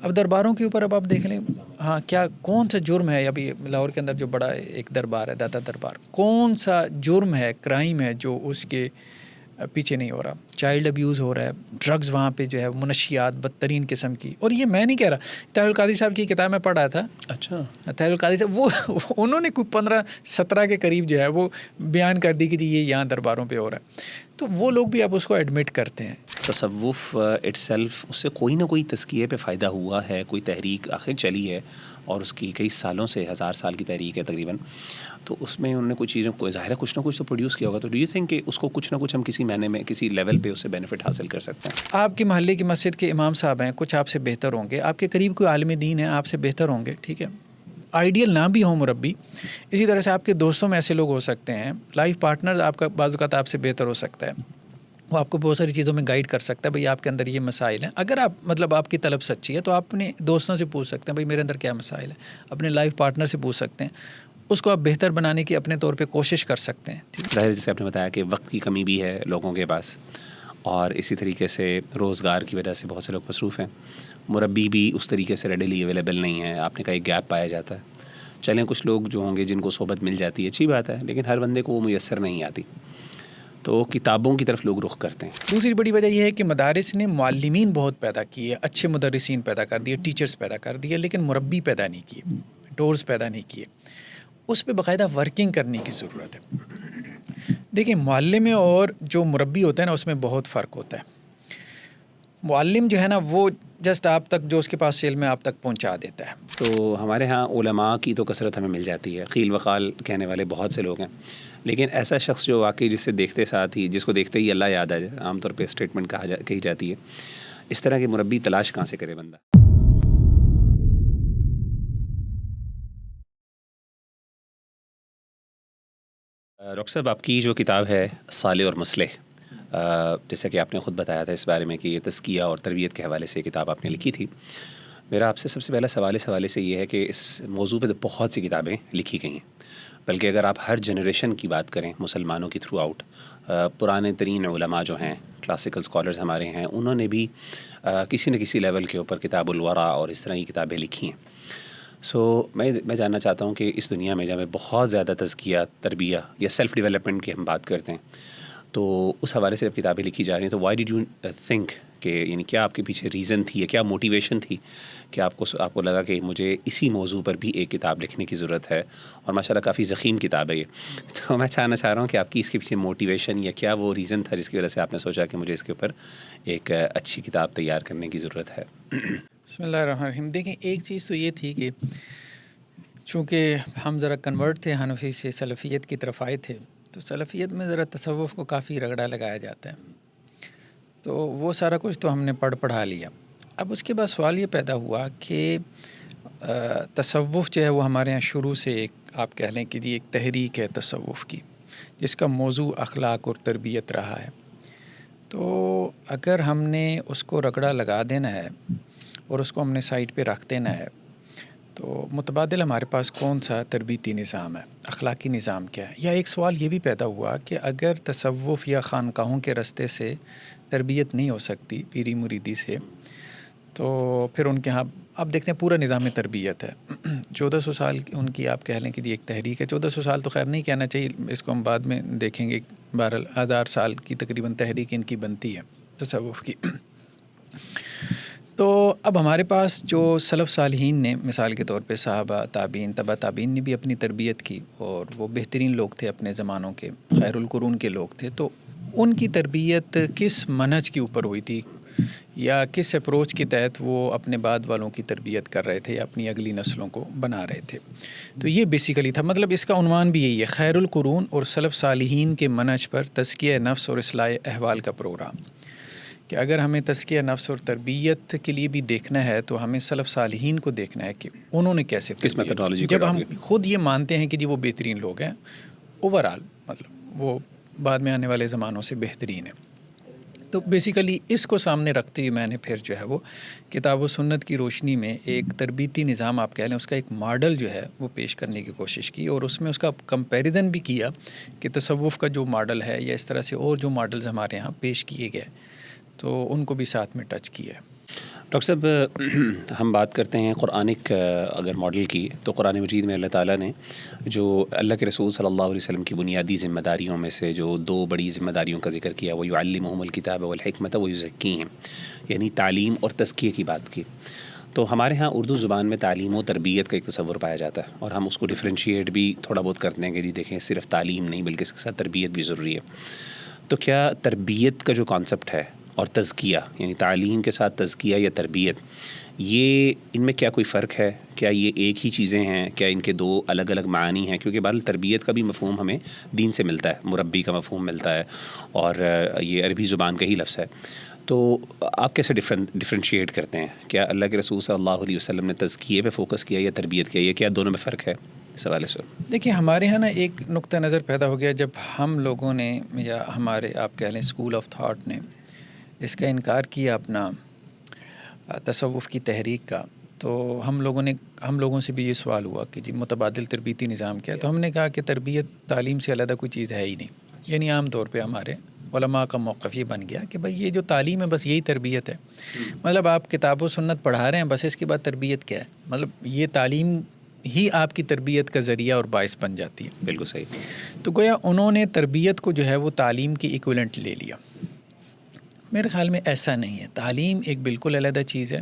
اب درباروں کے اوپر اب آپ دیکھ لیں، ہاں کیا کون سا جرم ہے، ابھی لاہور کے اندر جو بڑا ایک دربار ہے داتا دربار، کون سا جرم ہے، کرائم ہے جو اس کے پیچھے نہیں ہو رہا؟ چائلڈ ابیوز ہو رہا ہے، ڈرگز وہاں پہ جو ہے منشیات بدترین قسم کی. اور یہ میں نہیں کہہ رہا، طاہر القادری صاحب کی کتاب میں پڑھ رہا تھا. اچھا، طاہر القادری صاحب وہ انہوں نے کوئی 15-17 کے قریب جو ہے وہ بیان کر دی کہ جی یہ یہاں درباروں پہ ہو رہا ہے. تو وہ لوگ بھی اب اس کو ایڈمٹ کرتے ہیں. تصوف اٹ سیلف، اس سے کوئی نہ کوئی تزکیے پہ فائدہ ہوا ہے، کوئی تحریک آخر چلی ہے اور اس کی کئی سالوں سے، 1000 سال کی تحریک ہے تقریباً. تو اس میں انہوں نے کوئی چیزیں، کوئی ظاہر ہے کچھ نہ کچھ تو پروڈیوس کیا ہوگا. تو ڈو یو تھنک کہ اس کو کچھ نہ کچھ ہم کسی معنی میں، کسی لیول پہ اس سے بینیفٹ حاصل کر سکتے ہیں؟ آپ کے محلے کی مسجد کے امام صاحب ہیں، کچھ آپ سے بہتر ہوں گے، آپ کے قریب کوئی عالم دین ہے آپ سے بہتر ہوں گے، ٹھیک ہے، آئیڈیل نہ بھی ہوں مربی. اسی طرح سے آپ کے دوستوں میں ایسے لوگ ہو سکتے ہیں، لائف پارٹنر آپ کا بعض اوقات آپ سے بہتر ہو سکتا ہے، وہ آپ کو بہت ساری چیزوں میں گائیڈ کر سکتا ہے. بھئی آپ کے اندر یہ مسائل ہیں، اگر آپ مطلب آپ کی طلب سچی ہے تو آپ اپنے دوستوں سے پوچھ سکتے ہیں بھئی میرے اندر کیا مسائل ہیں، اپنے لائف پارٹنر سے پوچھ سکتے ہیں، اس کو آپ بہتر بنانے کی اپنے طور پہ کوشش کر سکتے ہیں. ظاہر جیسے آپ نے بتایا کہ وقت کی کمی بھی ہے لوگوں کے پاس، اور اسی طریقے سے روزگار کی وجہ سے بہت سے لوگ مصروف ہیں، مربی بھی اس طریقے سے ریڈیلی اویلیبل نہیں ہے. آپ نے کہا ایک گیپ پایا جاتا ہے. چلیں کچھ لوگ جو ہوں گے جن کو صحبت مل جاتی ہے، اچھی بات ہے، لیکن ہر بندے کو وہ میسر نہیں آتی، تو کتابوں کی طرف لوگ رخ کرتے ہیں. دوسری بڑی وجہ یہ ہے کہ مدارس نے معلمین بہت پیدا کیے، اچھے مدرسین پیدا کر دیے، ٹیچرز پیدا کر دیے، لیکن مربی پیدا نہیں کیے، ٹورز پیدا نہیں کیے. اس پہ باقاعدہ ورکنگ کرنے کی ضرورت ہے. دیکھیں معلم اور جو مربی ہوتا ہے نا، اس میں بہت فرق ہوتا ہے. معلم جو ہے نا وہ جسٹ آپ تک جو اس کے پاس علم ہے آپ تک پہنچا دیتا ہے. تو ہمارے ہاں علماء کی تو کثرت ہمیں مل جاتی ہے، قیل وقال کہنے والے بہت سے لوگ ہیں، لیکن ایسا شخص جو واقعی جس سے دیکھتے ساتھ ہی، جس کو دیکھتے ہی اللہ یاد آ جائے، عام طور پہ اسٹیٹمنٹ کہی جاتی ہے، اس طرح کے مربی تلاش کہاں سے کرے بندہ؟ ڈاکٹر صاحب، آپ کی جو کتاب ہے صالح اور مصلح، جیسا کہ آپ نے خود بتایا تھا اس بارے میں کہ یہ تزکیہ اور تربیت کے حوالے سے کتاب آپ نے لکھی تھی. میرا آپ سے سب سے پہلا سوال اس حوالے سے یہ ہے کہ اس موضوع پہ تو بہت سی کتابیں لکھی گئی ہیں، بلکہ اگر آپ ہر جنریشن کی بات کریں مسلمانوں کی تھرو آؤٹ، پرانے ترین علماء جو ہیں، کلاسیکل اسکالرز ہمارے ہیں، انہوں نے بھی کسی نہ کسی لیول کے اوپر کتاب الورا اور اس طرح کی کتابیں لکھی ہیں. سو میں جاننا چاہتا ہوں کہ اس دنیا میں جب بہت زیادہ تزکیہ، تربیہ یا سیلف ڈیولپمنٹ کی ہم بات کرتے ہیں، تو اس حوالے سے جب کتابیں لکھی جا رہی ہیں تو وائی ڈیڈ یو تھنک کہ یعنی کیا آپ کے پیچھے ریزن تھی یا کیا موٹیویشن تھی کہ آپ کو لگا کہ مجھے اسی موضوع پر بھی ایک کتاب لکھنے کی ضرورت ہے؟ اور ماشاءاللہ کافی ضخیم کتاب ہے یہ. تو میں چاہ رہا ہوں کہ آپ کی اس کے پیچھے موٹیویشن یا کیا وہ ریزن تھا جس کی وجہ سے آپ نے سوچا کہ مجھے اس کے اوپر ایک اچھی کتاب تیار کرنے کی ضرورت ہے؟ بسم اللہ الرحمن الرحیم. دیکھیں ایک چیز تو یہ تھی کہ چونکہ ہم ذرا کنورٹ تھے حنفی سے سلفیت کی طرف آئے تھے، تو سلفیت میں ذرا تصوف کو کافی رگڑا لگایا جاتا ہے، تو وہ سارا کچھ تو ہم نے پڑھا لیا. اب اس کے بعد سوال یہ پیدا ہوا کہ تصوف جو ہے وہ ہمارے یہاں شروع سے ایک آپ کہہ لیں کہ ایک تحریک ہے تصوف کی، جس کا موضوع اخلاق اور تربیت رہا ہے. تو اگر ہم نے اس کو رگڑا لگا دینا ہے اور اس کو ہم نے سائٹ پہ رکھ دینا ہے، تو متبادل ہمارے پاس کون سا تربیتی نظام ہے، اخلاقی نظام کیا ہے؟ یا ایک سوال یہ بھی پیدا ہوا کہ اگر تصوف یا خانقاہوں کے راستے سے تربیت نہیں ہو سکتی پیری مریدی سے، تو پھر ان کے ہاں آپ دیکھتے ہیں پورا نظام تربیت ہے. 1400 سال ان کی آپ کہہ لیں کہ ایک تحریک ہے. 1400 سال تو خیر نہیں کہنا چاہیے، اس کو ہم بعد میں دیکھیں گے. 12,000 سال کی تقریباً تحریک ان کی بنتی ہے تصوف کی. تو اب ہمارے پاس جو سلف صالحین نے، مثال کے طور پہ صحابہ، تابعین، تبع تابعین نے بھی اپنی تربیت کی، اور وہ بہترین لوگ تھے اپنے زمانوں کے، خیر القرون کے لوگ تھے. تو ان کی تربیت کس منہج کے اوپر ہوئی تھی یا کس اپروچ کے تحت وہ اپنے بعد والوں کی تربیت کر رہے تھے یا اپنی اگلی نسلوں کو بنا رہے تھے؟ تو یہ بیسیکلی تھا. مطلب اس کا عنوان بھی یہی ہے، خیر القرون اور سلف صالحین کے منہج پر تزکیہ نفس اور اصلاح احوال کا پروگرام. کہ اگر ہمیں تزکیہ نفس اور تربیت کے لیے بھی دیکھنا ہے تو ہمیں سلف صالحین کو دیکھنا ہے کہ انہوں نے کیسے کس میتھڈالوجی کو جب ہم خود یہ مانتے ہیں کہ جی وہ بہترین لوگ ہیں اوورآل، مطلب وہ بعد میں آنے والے زمانوں سے بہترین ہیں. تو بیسیکلی اس کو سامنے رکھتے ہوئے میں نے پھر جو ہے وہ کتاب و سنت کی روشنی میں ایک تربیتی نظام آپ کہہ لیں، اس کا ایک ماڈل جو ہے وہ پیش کرنے کی کوشش کی، اور اس میں اس کا کمپیریزن بھی کیا کہ تصوف کا جو ماڈل ہے یا اس طرح سے اور جو ماڈلز ہمارے ہاں پیش کیے گئے تو ان کو بھی ساتھ میں ٹچ کیا ہے. ڈاکٹر صاحب ہم بات کرتے ہیں قرآنک اگر ماڈل کی، تو قرآن مجید میں اللہ تعالیٰ نے جو اللہ کے رسول صلی اللہ علیہ وسلم کی بنیادی ذمہ داریوں میں سے جو 2 بڑی ذمہ داریوں کا ذکر کیا، وہ یعلمہم الکتاب والحکمۃ ویزکیہم، یعنی تعلیم اور تزکیے کی بات کی. تو ہمارے ہاں اردو زبان میں تعلیم و تربیت کا ایک تصور پایا جاتا ہے، اور ہم اس کو ڈفرینشیٹ بھی تھوڑا بہت کرتے ہیں کہ جی دیکھیں صرف تعلیم نہیں بلکہ اس کے ساتھ تربیت بھی ضروری ہے. تو کیا تربیت کا جو کانسیپٹ ہے اور تزکیہ، یعنی تعلیم کے ساتھ تزکیہ یا تربیت، یہ ان میں کیا کوئی فرق ہے؟ کیا یہ ایک ہی چیزیں ہیں؟ کیا ان کے 2 الگ الگ معانی ہیں؟ کیونکہ بہرحال تربیت کا بھی مفہوم ہمیں دین سے ملتا ہے، مربی کا مفہوم ملتا ہے، اور یہ عربی زبان کا ہی لفظ ہے. تو آپ کیسے ڈفرینشیٹ کرتے ہیں؟ کیا اللہ کے رسول صلی اللہ علیہ وسلم نے تزکیے پہ فوکس کیا یا تربیت کیا؟ یہ کیا دونوں میں فرق ہے اس حوالے سے؟ دیکھیے ہمارے ہاں نا ایک نقطہ نظر پیدا ہو گیا جب ہم لوگوں نے، یا ہمارے آپ کہہ لیں اسکول آف تھاٹ نے اس کا انکار کیا اپنا تصوف کی تحریک کا. تو ہم لوگوں سے بھی یہ سوال ہوا کہ جی متبادل تربیتی نظام کیا ہے؟ تو ہم نے کہا کہ تربیت تعلیم سے علیحدہ کوئی چیز ہے ہی نہیں. یعنی عام طور پہ ہمارے علماء کا موقف یہ بن گیا کہ بھائی یہ جو تعلیم ہے بس یہی تربیت ہے. مطلب آپ کتاب و سنت پڑھا رہے ہیں، بس اس کے بعد تربیت کیا ہے؟ مطلب یہ تعلیم ہی آپ کی تربیت کا ذریعہ اور باعث بن جاتی ہے. بالکل صحیح. تو گویا انہوں نے تربیت کو جو ہے وہ تعلیم کی ایکویلنٹ لے لیا. میرے خیال میں ایسا نہیں ہے. تعلیم ایک بالکل علیحدہ چیز ہے.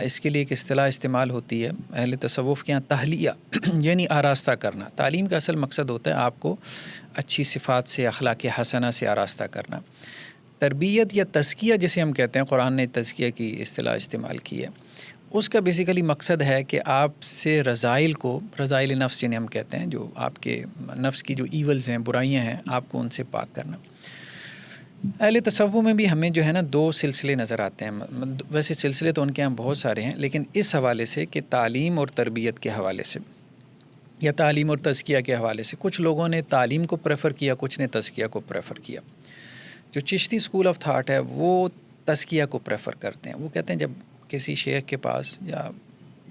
اس کے لیے ایک اصطلاح استعمال ہوتی ہے اہل تصوف کے یہاں، تحلیہ یعنی آراستہ کرنا. تعلیم کا اصل مقصد ہوتا ہے آپ کو اچھی صفات سے، اخلاق حسنہ سے آراستہ کرنا. تربیت یا تزکیہ جسے ہم کہتے ہیں، قرآن نے تزکیہ کی اصطلاح استعمال کی ہے، اس کا بیسیکلی مقصد ہے کہ آپ سے رذائل نفس جنہیں ہم کہتے ہیں، جو آپ کے نفس کی جو ایولز ہیں، برائیاں ہیں، آپ کو ان سے پاک کرنا. اہل تصوف میں بھی ہمیں جو ہے نا 2 سلسلے نظر آتے ہیں. ویسے سلسلے تو ان کے یہاں بہت سارے ہیں، لیکن اس حوالے سے کہ تعلیم اور تربیت کے حوالے سے یا تعلیم اور تزکیہ کے حوالے سے کچھ لوگوں نے تعلیم کو پریفر کیا، کچھ نے تزکیہ کو پریفر کیا. جو چشتی اسکول آف تھاٹ ہے وہ تزکیہ کو پریفر کرتے ہیں. وہ کہتے ہیں جب کسی شیخ کے پاس، یا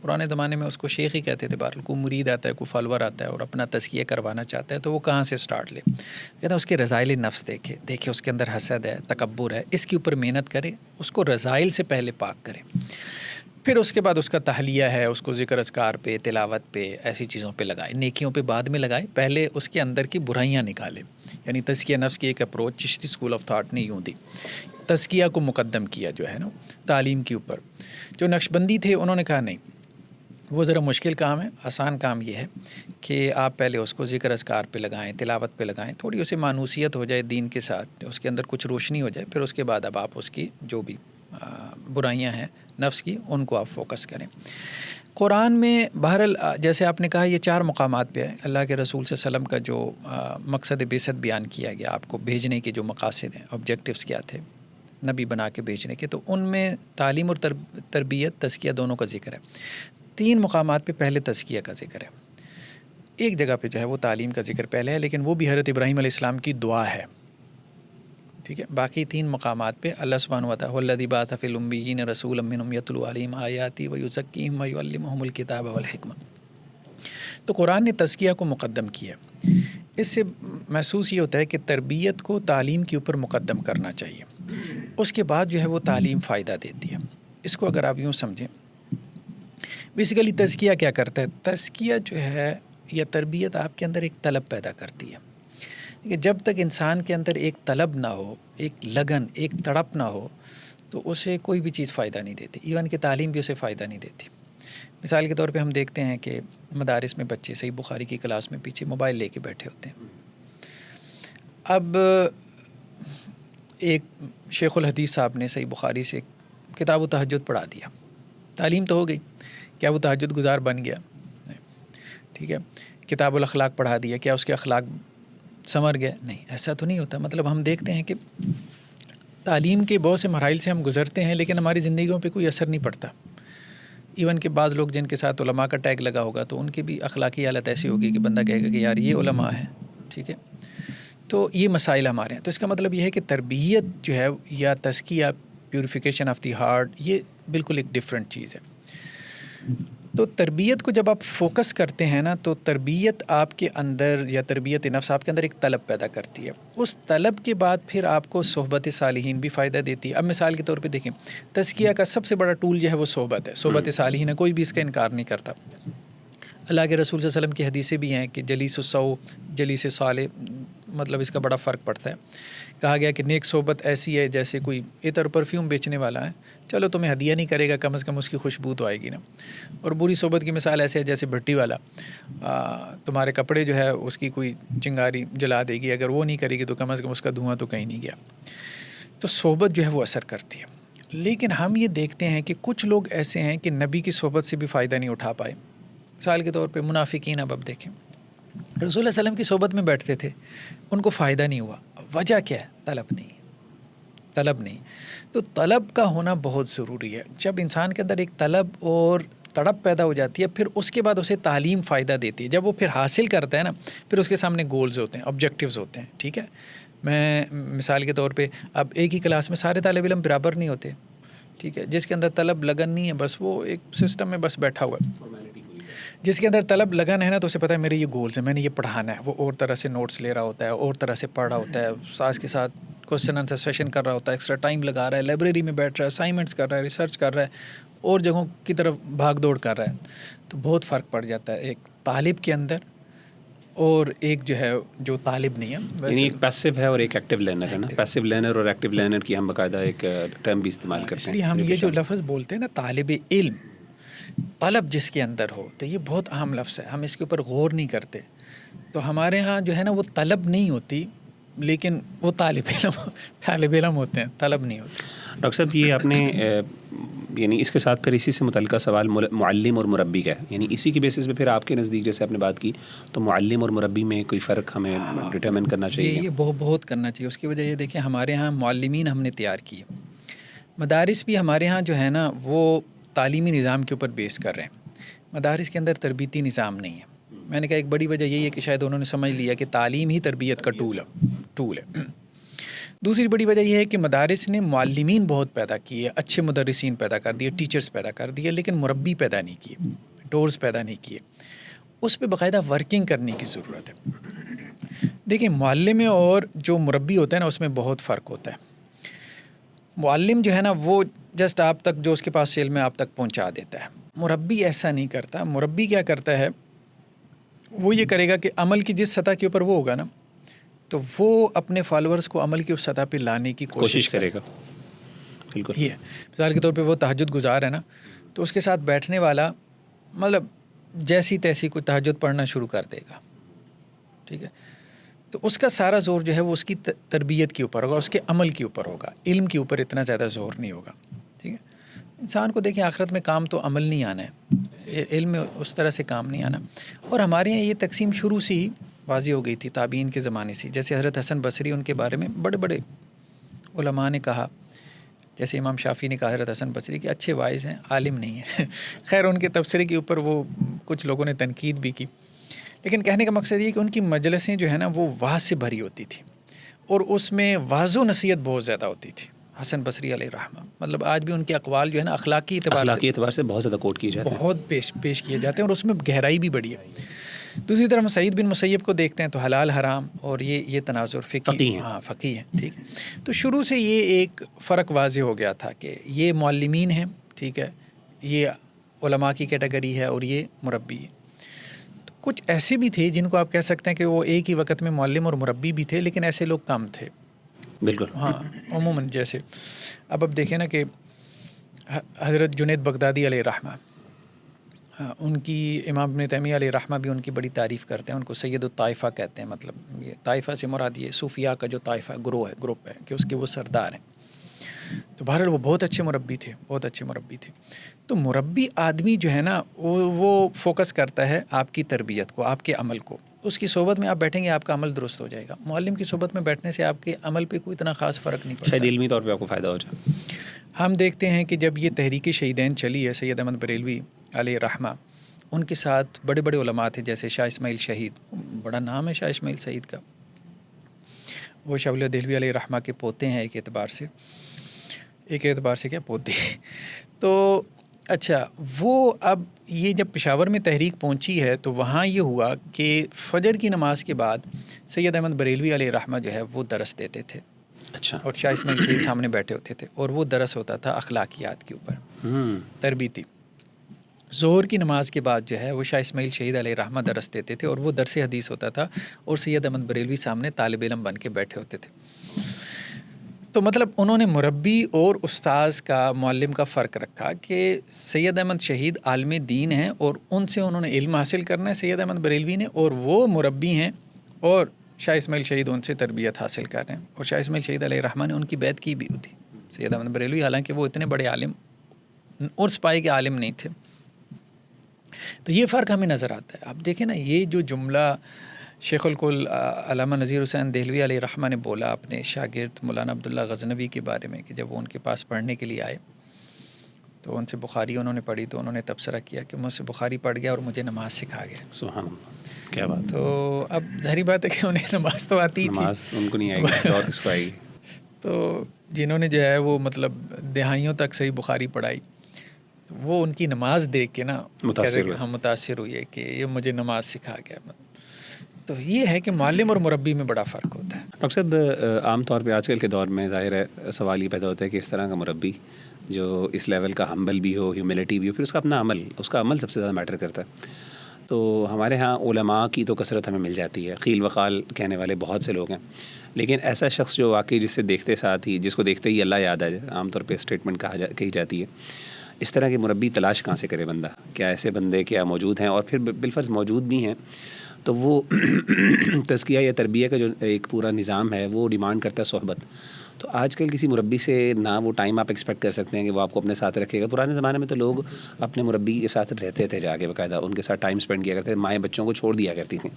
پرانے زمانے میں اس کو شیخ ہی کہتے تھے، بہرحال کوئی مرید آتا ہے، کوئی فالور آتا ہے اور اپنا تزکیہ کروانا چاہتا ہے، تو وہ کہاں سے سٹارٹ لے؟ کہتے ہیں اس کے رذائل نفس دیکھے اس کے اندر حسد ہے، تکبر ہے، اس کے اوپر محنت کرے، اس کو رذائل سے پہلے پاک کرے، پھر اس کے بعد اس کا تحلیہ ہے، اس کو ذکر اذکار پہ، تلاوت پہ، ایسی چیزوں پہ لگائے، نیکیوں پہ بعد میں لگائے، پہلے اس کے اندر کی برائیاں نکالے. یعنی تزکیہ نفس کی ایک approach Chishti school of thought نے یوں دی. تزکیہ کو مقدم کیا جو ہے نا تعلیم کے اوپر. جو نقشبندی تھے انہوں نے کہا نہیں، وہ ذرا مشکل کام ہے. آسان کام یہ ہے کہ آپ پہلے اس کو ذکر اذکار پہ لگائیں، تلاوت پہ لگائیں، تھوڑی اسے مانوسیت ہو جائے دین کے ساتھ، اس کے اندر کچھ روشنی ہو جائے، پھر اس کے بعد اب آپ اس کی جو بھی برائیاں ہیں نفس کی ان کو آپ فوکس کریں. قرآن میں بہرحال جیسے آپ نے کہا یہ 4 مقامات پہ ہے. اللہ کے رسول صلی اللہ علیہ وسلم کا جو مقصد بعثت بیان کیا گیا، آپ کو بھیجنے کے جو مقاصد ہیں، آبجیکٹیوز کیا تھے نبی بنا کے بھیجنے کے، تو ان میں تعلیم اور تربیت، تزکیہ دونوں کا ذکر ہے. 3 مقامات پہ پہلے تزکیہ کا ذکر ہے. ایک جگہ پہ جو ہے وہ تعلیم کا ذکر پہلے ہے، لیکن وہ بھی حضرت ابراہیم علیہ السلام کی دعا ہے. ٹھیک ہے. باقی 3 مقامات پہ اللہ سبحانہ و تعالیٰ الذی بعث فی الامیین رسولا منھم یتلو علیہم آیاتہ ویزکیہم ویعلمہم الکتاب والحکمہ. تو قرآن نے تزکیہ کو مقدم کیا. اس سے محسوس یہ ہوتا ہے کہ تربیت کو تعلیم کے اوپر مقدم کرنا چاہیے. اس کے بعد جو ہے وہ تعلیم فائدہ دیتی ہے. اس کو اگر آپ یوں سمجھیں، بیسیکلی تزکیہ کیا کرتا ہے؟ تزکیہ جو ہے یا تربیت آپ کے اندر ایک طلب پیدا کرتی ہے. کہ جب تک انسان کے اندر ایک طلب نہ ہو، ایک لگن، ایک تڑپ نہ ہو، تو اسے کوئی بھی چیز فائدہ نہیں دیتی. ایون کہ تعلیم بھی اسے فائدہ نہیں دیتی. مثال کے طور پہ ہم دیکھتے ہیں کہ مدارس میں بچے صحیح بخاری کی کلاس میں پیچھے موبائل لے کے بیٹھے ہوتے ہیں. اب ایک شیخ الحدیث صاحب نے صحیح بخاری سے کتاب و تہجد پڑھا دیا. تعلیم تو ہو گئی، کیا وہ تہجد گزار بن گیا؟ ٹھیک ہے. کتاب الاخلاق پڑھا دیا، کیا اس کے اخلاق سنور گئے؟ نہیں، ایسا تو نہیں ہوتا. مطلب ہم دیکھتے ہیں کہ تعلیم کے بہت سے مراحل سے ہم گزرتے ہیں، لیکن ہماری زندگیوں پہ کوئی اثر نہیں پڑتا. ایون کہ بعض لوگ جن کے ساتھ علماء کا ٹیگ لگا ہوگا تو ان کی بھی اخلاقی حالت ایسی ہوگی کہ بندہ کہے گا کہ یار یہ علماء ہیں. ٹھیک ہے. تو یہ مسائل ہمارے ہیں. تو اس کا مطلب یہ ہے کہ تربیت جو ہے یا تزکیہ، پیوریفیکیشن آف دی ہارٹ، یہ بالکل ایک ڈفرینٹ چیز ہے. تو تربیت کو جب آپ فوکس کرتے ہیں نا تو تربیت آپ کے اندر یا تربیت نفس آپ کے اندر ایک طلب پیدا کرتی ہے. اس طلب کے بعد پھر آپ کو صحبت صالحین بھی فائدہ دیتی ہے. اب مثال کے طور پہ دیکھیں تزکیہ کا سب سے بڑا ٹول جو ہے وہ صحبت ہے. صحبت صالحین ہے, کوئی بھی اس کا انکار نہیں کرتا. اللہ کے رسول صلی اللہ علیہ وسلم کی حدیثیں بھی ہیں کہ جلیس السوء جلیس صالح, مطلب اس کا بڑا فرق پڑتا ہے. کہا گیا کہ نیک صحبت ایسی ہے جیسے کوئی عطر پرفیوم بیچنے والا ہے, چلو تمہیں ہدیہ نہیں کرے گا, کم از کم اس کی خوشبو تو آئے گی نا. اور بری صحبت کی مثال ایسے ہے جیسے بھٹی والا, تمہارے کپڑے جو ہے اس کی کوئی چنگاری جلا دے گی, اگر وہ نہیں کرے گی تو کم از کم اس کا دھواں تو کہیں نہیں گیا. تو صحبت جو ہے وہ اثر کرتی ہے. لیکن ہم یہ دیکھتے ہیں کہ کچھ لوگ ایسے ہیں کہ نبی کی صحبت سے بھی فائدہ نہیں اٹھا پائے. مثال کے طور پہ منافقین, اب دیکھیں رسول اللہ صلی اللہ علیہ وسلم کی صحبت میں بیٹھتے تھے, ان کو فائدہ نہیں ہوا. وجہ کیا ہے؟ طلب نہیں, طلب نہیں. تو طلب کا ہونا بہت ضروری ہے. جب انسان کے اندر ایک طلب اور تڑپ پیدا ہو جاتی ہے, پھر اس کے بعد اسے تعلیم فائدہ دیتی ہے. جب وہ پھر حاصل کرتا ہے نا, پھر اس کے سامنے گولز ہوتے ہیں, آبجیکٹیوز ہوتے ہیں. ٹھیک ہے, میں مثال کے طور پہ اب ایک ہی کلاس میں سارے طالب علم برابر نہیں ہوتے. ٹھیک ہے, جس کے اندر طلب لگن نہیں ہے بس وہ ایک سسٹم میں بس بیٹھا ہوا ہے. جس کے اندر طلب لگن ہے نا تو اسے پتہ ہے میرے یہ گولز ہیں, میں نے یہ پڑھانا ہے. وہ اور طرح سے نوٹس لے رہا ہوتا ہے, اور طرح سے پڑھ رہا ہوتا ہے, ساز کے ساتھ کوسچن آنسر سیشن کر رہا ہوتا ہے, ایکسٹرا ٹائم لگا رہا ہے, لائبریری میں بیٹھ رہا ہے, اسائنمنٹس کر رہا ہے, ریسرچ کر رہا ہے, اور جگہوں کی طرف بھاگ دوڑ کر رہا ہے. تو بہت فرق پڑ جاتا ہے ایک طالب کے اندر اور ایک جو ہے جو طالب نہیں ہے. یعنی ایک پیسو ہے اور ایک ایکٹیو لرنر ہے نا. پیسو لرنر اور ایکٹیو لرنر کی ہم باقاعدہ ایک ٹرم بھی استعمال کرتے ہیں. اس لیے ہم یہ جو لفظ بولتے ہیں نا طالب علم, طلب جس کے اندر ہو, تو یہ بہت اہم لفظ ہے. ہم اس کے اوپر غور نہیں کرتے. تو ہمارے ہاں جو ہے نا وہ طلب نہیں ہوتی, لیکن وہ طالب علم ہوتے ہیں, طلب نہیں ہوتی. ڈاکٹر صاحب یہ آپ نے یعنی اس کے ساتھ پھر اسی سے متعلقہ سوال معلم اور مربی کا ہے. یعنی اسی کی بیسس پہ پھر آپ کے نزدیک جیسے آپ نے بات کی تو معلم اور مربی میں کوئی فرق ہمیں ڈٹرمن کرنا چاہیے. یہ بہت کرنا چاہیے. اس کی وجہ یہ دیکھیں ہمارے ہاں معلمین ہم نے تیار کیے, مدارس بھی ہمارے ہاں جو ہے نا وہ تعلیمی نظام کے اوپر بیس کر رہے ہیں. مدارس کے اندر تربیتی نظام نہیں ہے. میں نے کہا ایک بڑی وجہ یہی ہے کہ شاید انہوں نے سمجھ لیا کہ تعلیم ہی تربیت کا ٹول ہے. دوسری بڑی وجہ یہ ہے کہ مدارس نے معلمین بہت پیدا کیے, اچھے مدرسین پیدا کر دیے, ٹیچرز پیدا کر دیے, لیکن مربی پیدا نہیں کیے, ٹورز پیدا نہیں کیے. اس پہ باقاعدہ ورکنگ کرنے کی ضرورت ہے. دیکھیں معلم اور جو مربی ہوتا ہے نا اس میں بہت فرق ہوتا ہے. معلم جو ہے نا وہ جسٹ آپ تک جو اس کے پاس علم ہے آپ تک پہنچا دیتا ہے. مربی ایسا نہیں کرتا. مربی کیا کرتا ہے, وہ یہ کرے گا کہ عمل کی جس سطح کے اوپر وہ ہوگا نا تو وہ اپنے فالوورز کو عمل کی اس سطح پہ لانے کی کوشش کرے گا. بالکل یہ مثال کے طور پہ وہ تہجد گزار ہے نا, تو اس کے ساتھ بیٹھنے والا مطلب جیسی تیسی کوئی تہجد پڑھنا شروع کر دے گا. ٹھیک ہے, تو اس کا سارا زور جو ہے وہ اس کی تربیت کے اوپر ہوگا, اس کے عمل کے اوپر ہوگا, علم کے اوپر اتنا زیادہ زور نہیں ہوگا. ٹھیک ہے, انسان کو دیکھیں آخرت میں کام تو عمل نہیں آنا ہے, علم میں اس طرح سے کام نہیں آنا. اور ہمارے یہاں یہ تقسیم شروع سے ہی واضح ہو گئی تھی تابعین کے زمانے سے. جیسے حضرت حسن بصری, ان کے بارے میں بڑے بڑے علماء نے کہا, جیسے امام شافعی نے کہا حضرت حسن بصری کہ اچھے وائز ہیں, عالم نہیں ہیں. خیر ان کے تبصرے کے اوپر وہ کچھ لوگوں نے تنقید بھی کی, لیکن کہنے کا مقصد یہ کہ ان کی مجلسیں جو ہے نا وہ واعظ سے بھری ہوتی تھی, اور اس میں واعظ و نصیحت بہت زیادہ ہوتی تھی. حسن بصری علیہ رحمہ, مطلب آج بھی ان کے اقوال جو ہے نا اخلاقی اعتبار سے بہت زیادہ کوٹ کیے جاتے ہیں, بہت پیش کیے جاتے ہیں, اور اس میں گہرائی بھی بڑی ہے. دوسری طرف ہم سعید بن مسیب کو دیکھتے ہیں تو حلال حرام اور یہ تناظر فقی ہیں. ٹھیک, تو شروع سے یہ ایک فرق واضح ہو گیا تھا کہ یہ معلمین ہیں, ٹھیک ہے, یہ علماء کی کیٹیگری ہے, اور یہ مربی ہے. تو کچھ ایسے بھی تھے جن کو آپ کہہ سکتے ہیں کہ وہ ایک ہی وقت میں معلم اور مربی بھی تھے, لیکن ایسے لوگ کم تھے. بالکل ہاں, عموماً جیسے اب دیکھیں نا کہ حضرت جنید بغدادی علیہ رحمہ, ان کی امام ابن تیمیہ علیہ رحمہ بھی ان کی بڑی تعریف کرتے ہیں. ان کو سید الطائفہ کہتے ہیں. مطلب یہ طائفہ سے مراد یہ صوفیاء کا جو طائفہ گروپ ہے کہ اس کے وہ سردار ہیں. تو بہرحال وہ بہت اچھے مربی تھے. تو مربی آدمی جو ہے نا وہ فوکس کرتا ہے آپ کی تربیت کو, آپ کے عمل کو. اس کی صحبت میں آپ بیٹھیں گے آپ کا عمل درست ہو جائے گا. معلم کی صحبت میں بیٹھنے سے آپ کے عمل پہ کوئی اتنا خاص فرق نہیں پڑتا. شاید علمی طور پہ آپ کو فائدہ ہو جائے. ہم دیکھتے ہیں کہ جب یہ تحریک شہیدین چلی ہے, سید احمد بریلوی علیہ رحمہ, ان کے ساتھ بڑے بڑے علماء تھے جیسے شاہ اسماعیل شہید, بڑا نام ہے شاہ اسماعیل شہید کا, وہ شاہ ولی دہلوی علیہ رحمہ کے پوتے ہیں ایک اعتبار سے کیا پوتے. تو اچھا, وہ اب یہ جب پشاور میں تحریک پہنچی ہے تو وہاں یہ ہوا کہ فجر کی نماز کے بعد سید احمد بریلوی علیہ رحمہ جو ہے وہ درس دیتے تھے، اچھا. اور شاہ اسماعیل شہید سامنے بیٹھے ہوتے تھے، اور وہ درس ہوتا تھا اخلاقیات کے اوپر، تربیتی. ظہر کی نماز کے بعد جو ہے وہ شاہ اسماعیل شہید علیہ رحمہ درس دیتے تھے، اور وہ درس حدیث ہوتا تھا، اور سید احمد بریلوی سامنے طالب علم بن کے بیٹھے ہوتے تھے. تو مطلب انہوں نے مربی اور استاذ کا، معلم کا فرق رکھا کہ سید احمد شہید عالم دین ہیں اور ان سے انہوں نے علم حاصل کرنا ہے سید احمد بریلوی نے، اور وہ مربی ہیں اور شاہ اسماعیل شہید ان سے تربیت حاصل کر رہے ہیں. اور شاہ اسماعیل شہید علیہ رحمہ نے ان کی بیعت کی بھی تھی سید احمد بریلوی، حالانکہ وہ اتنے بڑے عالم اور سپاہی کے عالم نہیں تھے. تو یہ فرق ہمیں نظر آتا ہے. آپ دیکھیں نا، یہ جو جملہ شیخ الکل علامہ نذیر حسین دہلوی علیہ رحمہ نے بولا اپنے شاگرد مولانا عبداللہ غزنوی کے بارے میں، کہ جب وہ ان کے پاس پڑھنے کے لیے آئے تو ان سے بخاری انہوں نے پڑھی، تو انہوں نے تبصرہ کیا کہ مجھ سے بخاری پڑھ گیا اور مجھے نماز سکھا گیا. سبحان اللہ، کیا بات. تو اب ظاہری بات ہے کہ انہیں نماز تو آتی تھی، نماز ان کو نہیں آئے گی اور کس کو آئے گی. تو جنہوں نے جو ہے وہ مطلب دہائیوں تک صحیح بخاری پڑھائی، تو وہ ان کی نماز دیکھ کے نا متاثر ہوئی ہے کہ یہ مجھے نماز سکھا گیا. تو یہ ہے کہ معلم اور مربی میں بڑا فرق ہوتا ہے. ڈاکٹر صاحب، عام طور پہ آج کل کے دور میں ظاہر ہے سوال یہ پیدا ہوتا ہے کہ اس طرح کا مربی جو اس لیول کا ہمبل بھی ہو، ہیوملٹی بھی ہو، پھر اس کا اپنا عمل، اس کا عمل سب سے زیادہ میٹر کرتا ہے. تو ہمارے ہاں علماء کی تو کثرت ہمیں مل جاتی ہے، قیل وقال کہنے والے بہت سے لوگ ہیں، لیکن ایسا شخص جو واقعی جس سے دیکھتے ساتھ ہی، جس کو دیکھتے ہی اللہ یاد آ جائے، عام طور پہ اسٹیٹمنٹ کہی جاتی ہے، اس طرح کے مربی تلاش کہاں سے کرے بندہ؟ کیا ایسے بندے کیا موجود ہیں؟ اور پھر بالفرض موجود بھی ہیں تو وہ تزکیہ یا تربیہ کا جو ایک پورا نظام ہے وہ ڈیمانڈ کرتا ہے صحبت. تو آج کل کسی مربی سے نہ وہ ٹائم آپ ایکسپیکٹ کر سکتے ہیں کہ وہ آپ کو اپنے ساتھ رکھے گا. پرانے زمانے میں تو لوگ اپنے مربی کے ساتھ رہتے تھے، جا کے باقاعدہ ان کے ساتھ ٹائم اسپینڈ کیا کرتے تھے، مائیں بچوں کو چھوڑ دیا کرتی تھیں.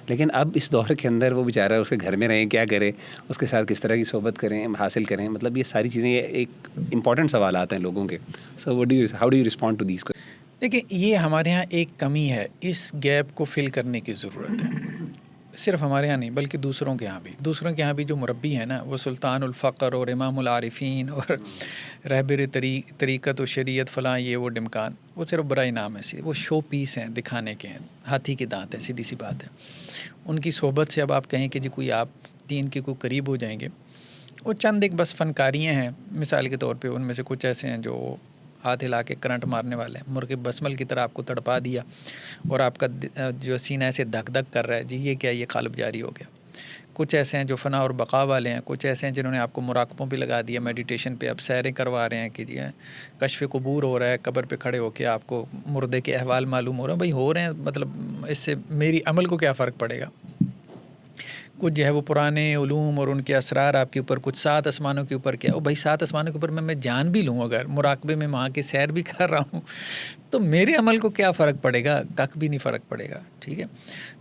لیکن اب اس دور کے اندر وہ بیچارہ اس کے گھر میں رہیں، کیا کرے، اس کے ساتھ کس طرح کی صحبت کریں، حاصل کریں، مطلب یہ ساری چیزیں ایک امپورٹنٹ سوالات ہیں لوگوں کے. So how do you respond to these? دیکھیں، یہ ہمارے ہاں ایک کمی ہے، اس گیپ کو فل کرنے کی ضرورت ہے. صرف ہمارے ہاں نہیں بلکہ دوسروں کے ہاں بھی جو مربی ہیں نا، وہ سلطان الفقر اور امام العارفین اور رہبر طریقت و شریعت فلاں، یہ وہ ڈمکان، وہ صرف برا نام ہے، وہ شو پیس ہیں، دکھانے کے ہیں، ہاتھی کے دانت ہیں، سیدھی سی بات ہے. ان کی صحبت سے اب آپ کہیں کہ جی کوئی آپ دین کے کوئی قریب ہو جائیں گے، وہ چند ایک بس فنکاریاں ہیں. مثال کے طور پہ ان میں سے کچھ ایسے ہیں جو ہاتھ ہلا کے کرنٹ مارنے والے ہیں، مرغ بسمل کی طرح آپ کو تڑپا دیا اور آپ کا جو سینہ ایسے دھک دھک کر رہا ہے، جی یہ کیا، یہ قلب جاری ہو گیا. کچھ ایسے ہیں جو فنا اور بقا والے ہیں، کچھ ایسے ہیں جنہوں نے آپ کو مراقبوں پہ لگا دیا، میڈیٹیشن پہ اب سیریں کروا رہے ہیں کہ جی کشف قبور ہو رہا ہے، قبر پہ کھڑے ہو کے آپ کو مردے کے احوال معلوم ہو رہے ہیں. بھائی ہو رہے ہیں، مطلب اس سے میری عمل کو کیا فرق پڑے گا. کچھ جو ہے وہ پرانے علوم اور ان کے اسرار آپ کے اوپر، کچھ 7 آسمانوں کے اوپر کیا. بھائی 7 آسمانوں کے اوپر میں جان بھی لوں، اگر مراقبے میں وہاں کی سیر بھی کر رہا ہوں، تو میرے عمل کو کیا فرق پڑے گا؟ کک بھی نہیں فرق پڑے گا. ٹھیک ہے.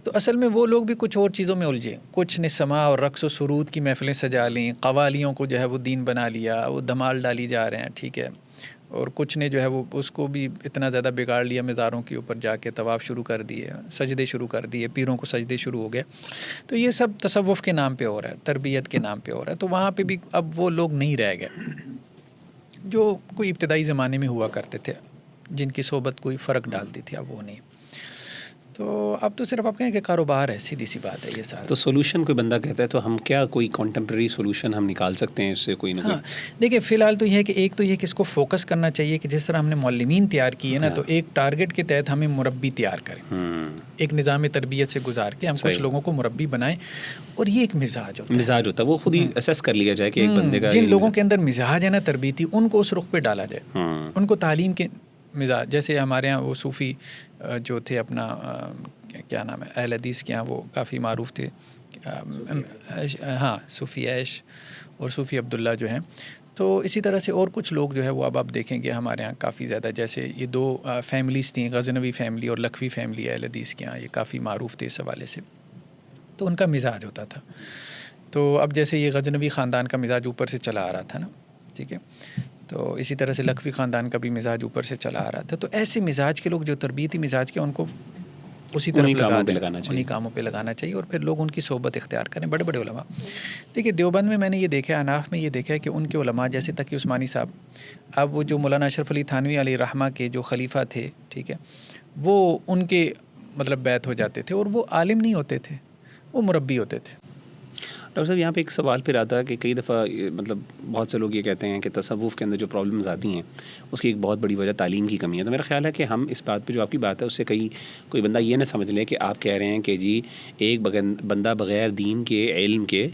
تو اصل میں وہ لوگ بھی کچھ اور چیزوں میں الجھے. کچھ نے سما اور رقص و سرود کی محفلیں سجا لیں، قوالیوں کو جو ہے وہ دین بنا لیا، وہ دھمال ڈالی جا رہے ہیں. ٹھیک ہے. اور کچھ نے جو ہے وہ اس کو بھی اتنا زیادہ بگاڑ لیا، مزاروں کے اوپر جا کے طواف شروع کر دیے، سجدے شروع کر دیے، پیروں کو سجدے شروع ہو گئے. تو یہ سب تصوف کے نام پہ ہو رہا ہے، تربیت کے نام پہ ہو رہا ہے. تو وہاں پہ بھی اب وہ لوگ نہیں رہ گئے جو کوئی ابتدائی زمانے میں ہوا کرتے تھے، جن کی صحبت کوئی فرق ڈالتی تھی، اب وہ نہیں. تو اب تو صرف آپ کہیں کہ کاروبار ہے، سیدھی سی بات ہے یہ سارا. تو سولوشن کوئی بندہ کہتا ہے تو ہم کیا کوئی کانٹمپریری سولوشن ہم نکال سکتے ہیں اس سے کوئی نہ کوئی؟ ہاں دیکھیں، فی الحال تو یہ ہے کہ ایک تو یہ کہ اس کو فوکس کرنا چاہیے کہ جس طرح ہم نے معلمین تیار کیے نا، تو ایک ٹارگٹ کے تحت ہمیں مربی تیار کریں، ایک نظام تربیت سے گزار کے ہم کچھ لوگوں کو مربی بنائیں. اور یہ ایک مزاج ہوتا ہے، وہ خود ہی اسیس کر لیا جائے کہ ایک بندے کا جن لوگوں کے اندر مزاج ہے نا تربیتی، ان کو اس رخ پہ ڈالا جائے. ان کو تعلیم کے مزاج، جیسے ہمارے ہاں وہ صوفی جو تھے، اپنا کیا نام ہے، اہل حدیث کے ہاں وہ کافی معروف تھے، ہاں صوفی عیش اور صوفی عبداللہ جو ہیں. تو اسی طرح سے اور کچھ لوگ جو ہے وہ اب آپ دیکھیں گے ہمارے ہاں کافی زیادہ، جیسے یہ 2 فیملیز تھیں، غزنوی فیملی اور لکھوی فیملی اہل حدیث کے ہاں، یہ کافی معروف تھے اس حوالے سے. تو ان کا مزاج ہوتا تھا. تو اب جیسے یہ غزنوی خاندان کا مزاج اوپر سے چلا آ رہا تھا نا، ٹھیک ہے، تو اسی طرح سے لکھوی خاندان کا بھی مزاج اوپر سے چلا آ رہا تھا. تو ایسے مزاج کے لوگ جو تربیتی مزاج کے، ان کو اسی طرف انہیں لگا کاموں پہ دیں، لگانا چاہیے۔ انہیں کاموں پہ لگانا چاہیے اور پھر لوگ ان کی صحبت اختیار کریں، بڑے بڑے علماء۔ دیکھیے دیوبند میں نے یہ دیکھا ہے، اناف میں یہ دیکھا ہے کہ ان کے علماء جیسے تقی عثمانی صاحب، اب وہ جو مولانا اشرف علی تھانوی علیہ رحمہ کے جو خلیفہ تھے، ٹھیک ہے، وہ ان کے مطلب بیعت ہو جاتے تھے، اور وہ عالم نہیں ہوتے تھے، وہ مربی ہوتے تھے۔ ڈاکٹر صاحب یہاں پہ ایک سوال پھر آتا ہے کہ کئی دفعہ مطلب بہت سے لوگ یہ کہتے ہیں کہ تصوف کے اندر جو پرابلمز آتی ہیں اس کی ایک بہت بڑی وجہ تعلیم کی کمی ہے۔ تو میرا خیال ہے کہ ہم اس بات پہ جو آپ کی بات ہے اس سے کوئی بندہ یہ نہ سمجھ لے کہ آپ کہہ رہے ہیں کہ جی ایک بندہ بغیر دین کے علم کے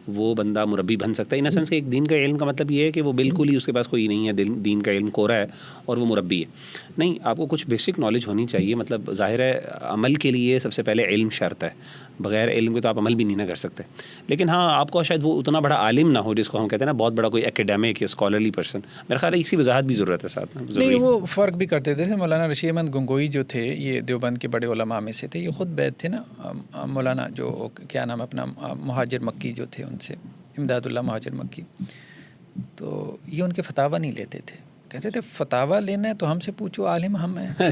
وہ بندہ مربی بن سکتا ہے۔ ان سینس کہ ایک دین کا علم کا مطلب یہ ہے کہ وہ بالکل ہی اس کے پاس کوئی نہیں ہے، دین کا علم کورا ہے اور وہ مربی ہے۔ نہیں، آپ کو کچھ بیسک نالج ہونی چاہیے۔ مطلب ظاہر ہے عمل کے لیے سب سے پہلے علم شرط ہے، بغیر علم کے تو آپ عمل بھی نہیں نہ کر سکتے۔ لیکن ہاں آپ کو شاید وہ اتنا بڑا عالم نہ ہو جس کو ہم کہتے ہیں نا بہت بڑا کوئی اکیڈیمک یا اسکالرلی پرسن۔ میرا خیال ہے اسی وضاحت بھی ضرورت ہے ساتھ میں۔ نہیں، وہ فرق بھی کرتے تھے۔ مولانا رشید احمد گنگوئی جو تھے یہ دیوبند کے بڑے علماء میں سے تھے، یہ خود بیعت تھے نا مولانا جو کیا نام اپنا مہاجر مکی جو تھے ان سے، امداد اللہ مہاجر مکی، تو یہ ان کے فتاویٰ نہیں لیتے تھے، کہتے تھے فتاویٰ لینا ہے تو ہم سے پوچھو، عالم ہم ہیں،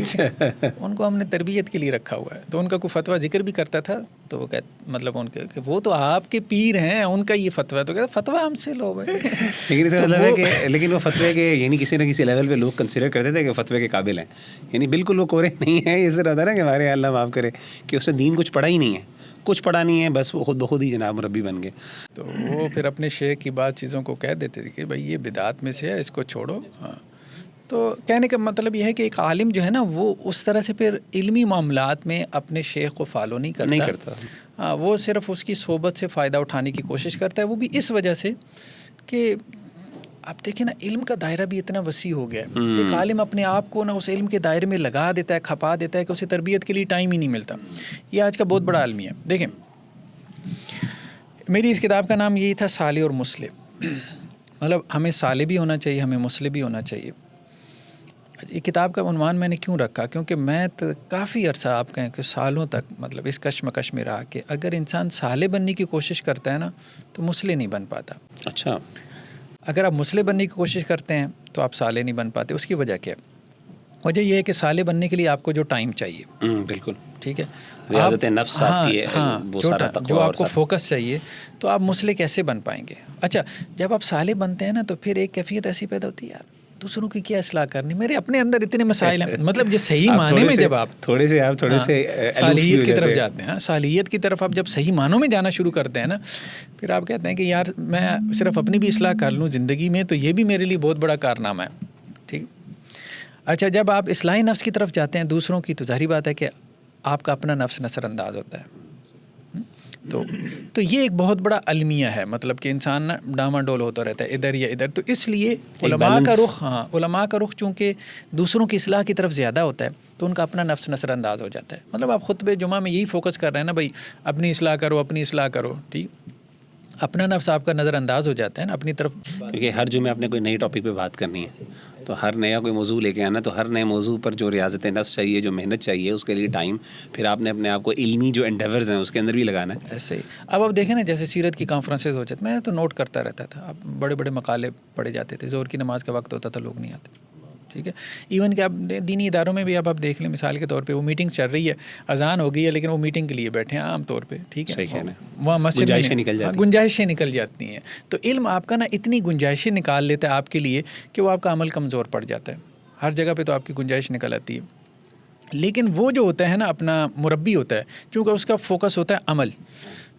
ان کو ہم نے تربیت کے لیے رکھا ہوا ہے۔ تو ان کا کوئی فتویٰ ذکر بھی کرتا تھا تو وہ مطلب ان کے کہ وہ تو آپ کے پیر ہیں، ان کا یہ فتویٰ ہے، تو کہتے فتویٰ ہم سے لو بھائی۔ لیکن اس کا مطلب ہے کہ لیکن وہ فتوے کے یعنی کسی نہ کسی لیول پہ لوگ کنسیڈر کرتے تھے کہ فتوے کے قابل ہیں، یعنی بالکل وہ کورے نہیں ہیں۔ اس سے رہتا نا کہ ہمارے اللہ معاف کرے کہ اس نے دین کچھ پڑھا ہی نہیں ہے، کچھ پڑھا نہیں ہے، بس وہ خود بخود ہی جناب مربی بن گئے۔ تو وہ پھر اپنے شیخ کی بات چیزوں کو کہہ دیتے تھے کہ بھائی یہ بدعات میں سے ہے، اس کو چھوڑو۔ ہاں، تو کہنے کا مطلب یہ ہے کہ ایک عالم جو ہے نا وہ اس طرح سے پھر علمی معاملات میں اپنے شیخ کو فالو نہیں کرتا۔ ہاں، وہ صرف اس کی صحبت سے فائدہ اٹھانے کی کوشش کرتا ہے، وہ بھی اس وجہ سے کہ آپ دیکھیں نا علم کا دائرہ بھی اتنا وسیع ہو گیا ہے، ایک عالم اپنے آپ کو نا اس علم کے دائرے میں لگا دیتا ہے، کھپا دیتا ہے کہ اسے تربیت کے لیے ٹائم ہی نہیں ملتا۔ یہ آج کا بہت بڑا عالمیہ ہے۔ دیکھیں میری اس کتاب کا نام یہی تھا صالح اور مسلح، مطلب ہمیں صالح بھی ہونا چاہیے، ہمیں مسلح بھی ہونا چاہیے۔ یہ کتاب کا عنوان میں نے کیوں رکھا؟ کیونکہ میں کافی عرصہ آپ کہیں کہ سالوں تک مطلب اس کشمکش میں رہا کہ اگر انسان صالح بننے کی کوشش کرتا ہے نا تو مسلح نہیں بن پاتا۔ اچھا، اگر آپ مسلح بننے کی کوشش کرتے ہیں تو آپ صالح نہیں بن پاتے۔ اس کی وجہ کیا ہے؟ وجہ یہ ہے کہ صالح بننے کے لیے آپ کو جو ٹائم چاہیے، بالکل ٹھیک ہے، ریاضت نفس آپ کی وہ سارا تقویٰ جو آپ اور کو فوکس چاہیے، تو آپ مسلح کیسے بن پائیں گے؟ اچھا، جب آپ صالح بنتے ہیں نا تو پھر ایک کیفیت ایسی پیدا ہوتی ہے، یار دوسروں کی کیا اصلاح کرنی، میرے اپنے اندر اتنے مسائل ہیں۔ مطلب جو صحیح معنی میں جب آپ تھوڑے سے صالحیت کی طرف جاتے ہیں، صالحیت کی طرف آپ جب صحیح معنوں میں جانا شروع کرتے ہیں نا، پھر آپ کہتے ہیں کہ یار میں صرف اپنی بھی اصلاح کر لوں زندگی میں تو یہ بھی میرے لیے بہت بڑا کارنامہ ہے، ٹھیک۔ اچھا، جب آپ اصلاح نفس کی طرف جاتے ہیں دوسروں کی، تو ظاہری بات ہے کہ آپ کا اپنا نفس نثر انداز ہوتا ہے۔ تو یہ ایک بہت بڑا المیہ ہے، مطلب کہ انسان نا ڈاماڈول ہوتا رہتا ہے ادھر یا ادھر۔ تو اس لیے علماء کا رخ چونکہ دوسروں کی اصلاح کی طرف زیادہ ہوتا ہے تو ان کا اپنا نفس نثر انداز ہو جاتا ہے۔ مطلب آپ خطبہ جمعہ میں یہی فوکس کر رہے ہیں نا بھائی اپنی اصلاح کرو، اپنی اصلاح کرو، ٹھیک، اپنا نفس آپ کا نظر انداز ہو جاتا ہے نا اپنی طرف۔ کیونکہ ہر جمعے آپ نے کوئی نئی ٹاپک پہ بات کرنی ہے تو ہر نیا کوئی موضوع لے کے آنا، تو ہر نئے موضوع پر جو ریاضت نفس چاہیے، جو محنت چاہیے، اس کے لیے ٹائم پھر آپ نے اپنے آپ کو علمی جو انڈیورز ہیں اس کے اندر بھی لگانا ہے۔ ایسے ہی اب آپ دیکھیں نا جیسے سیرت کی کانفرنسز ہو جاتی، میں تو نوٹ کرتا رہتا تھا، اب بڑے بڑے مقالے پڑھے جاتے تھے، ظہر کی نماز کا وقت ہوتا تھا لوگ نہیں آتے، ٹھیک ہے۔ ایون کہ اب دینی اداروں میں بھی اب آپ دیکھ لیں، مثال کے طور پہ وہ میٹنگ چل رہی ہے، اذان ہو گئی ہے لیکن وہ میٹنگ کے لیے بیٹھے ہیں عام طور پہ، ٹھیک ہے، وہاں مسجد میں گنجائشیں نکل جاتی ہیں۔ تو علم آپ کا نا اتنی گنجائشیں نکال لیتا ہے آپ کے لیے کہ وہ آپ کا عمل کمزور پڑ جاتا ہے، ہر جگہ پہ تو آپ کی گنجائش نکل آتی ہے۔ لیکن وہ جو ہوتا ہے نا اپنا مربی ہوتا ہے، چونکہ اس کا فوکس ہوتا ہے عمل،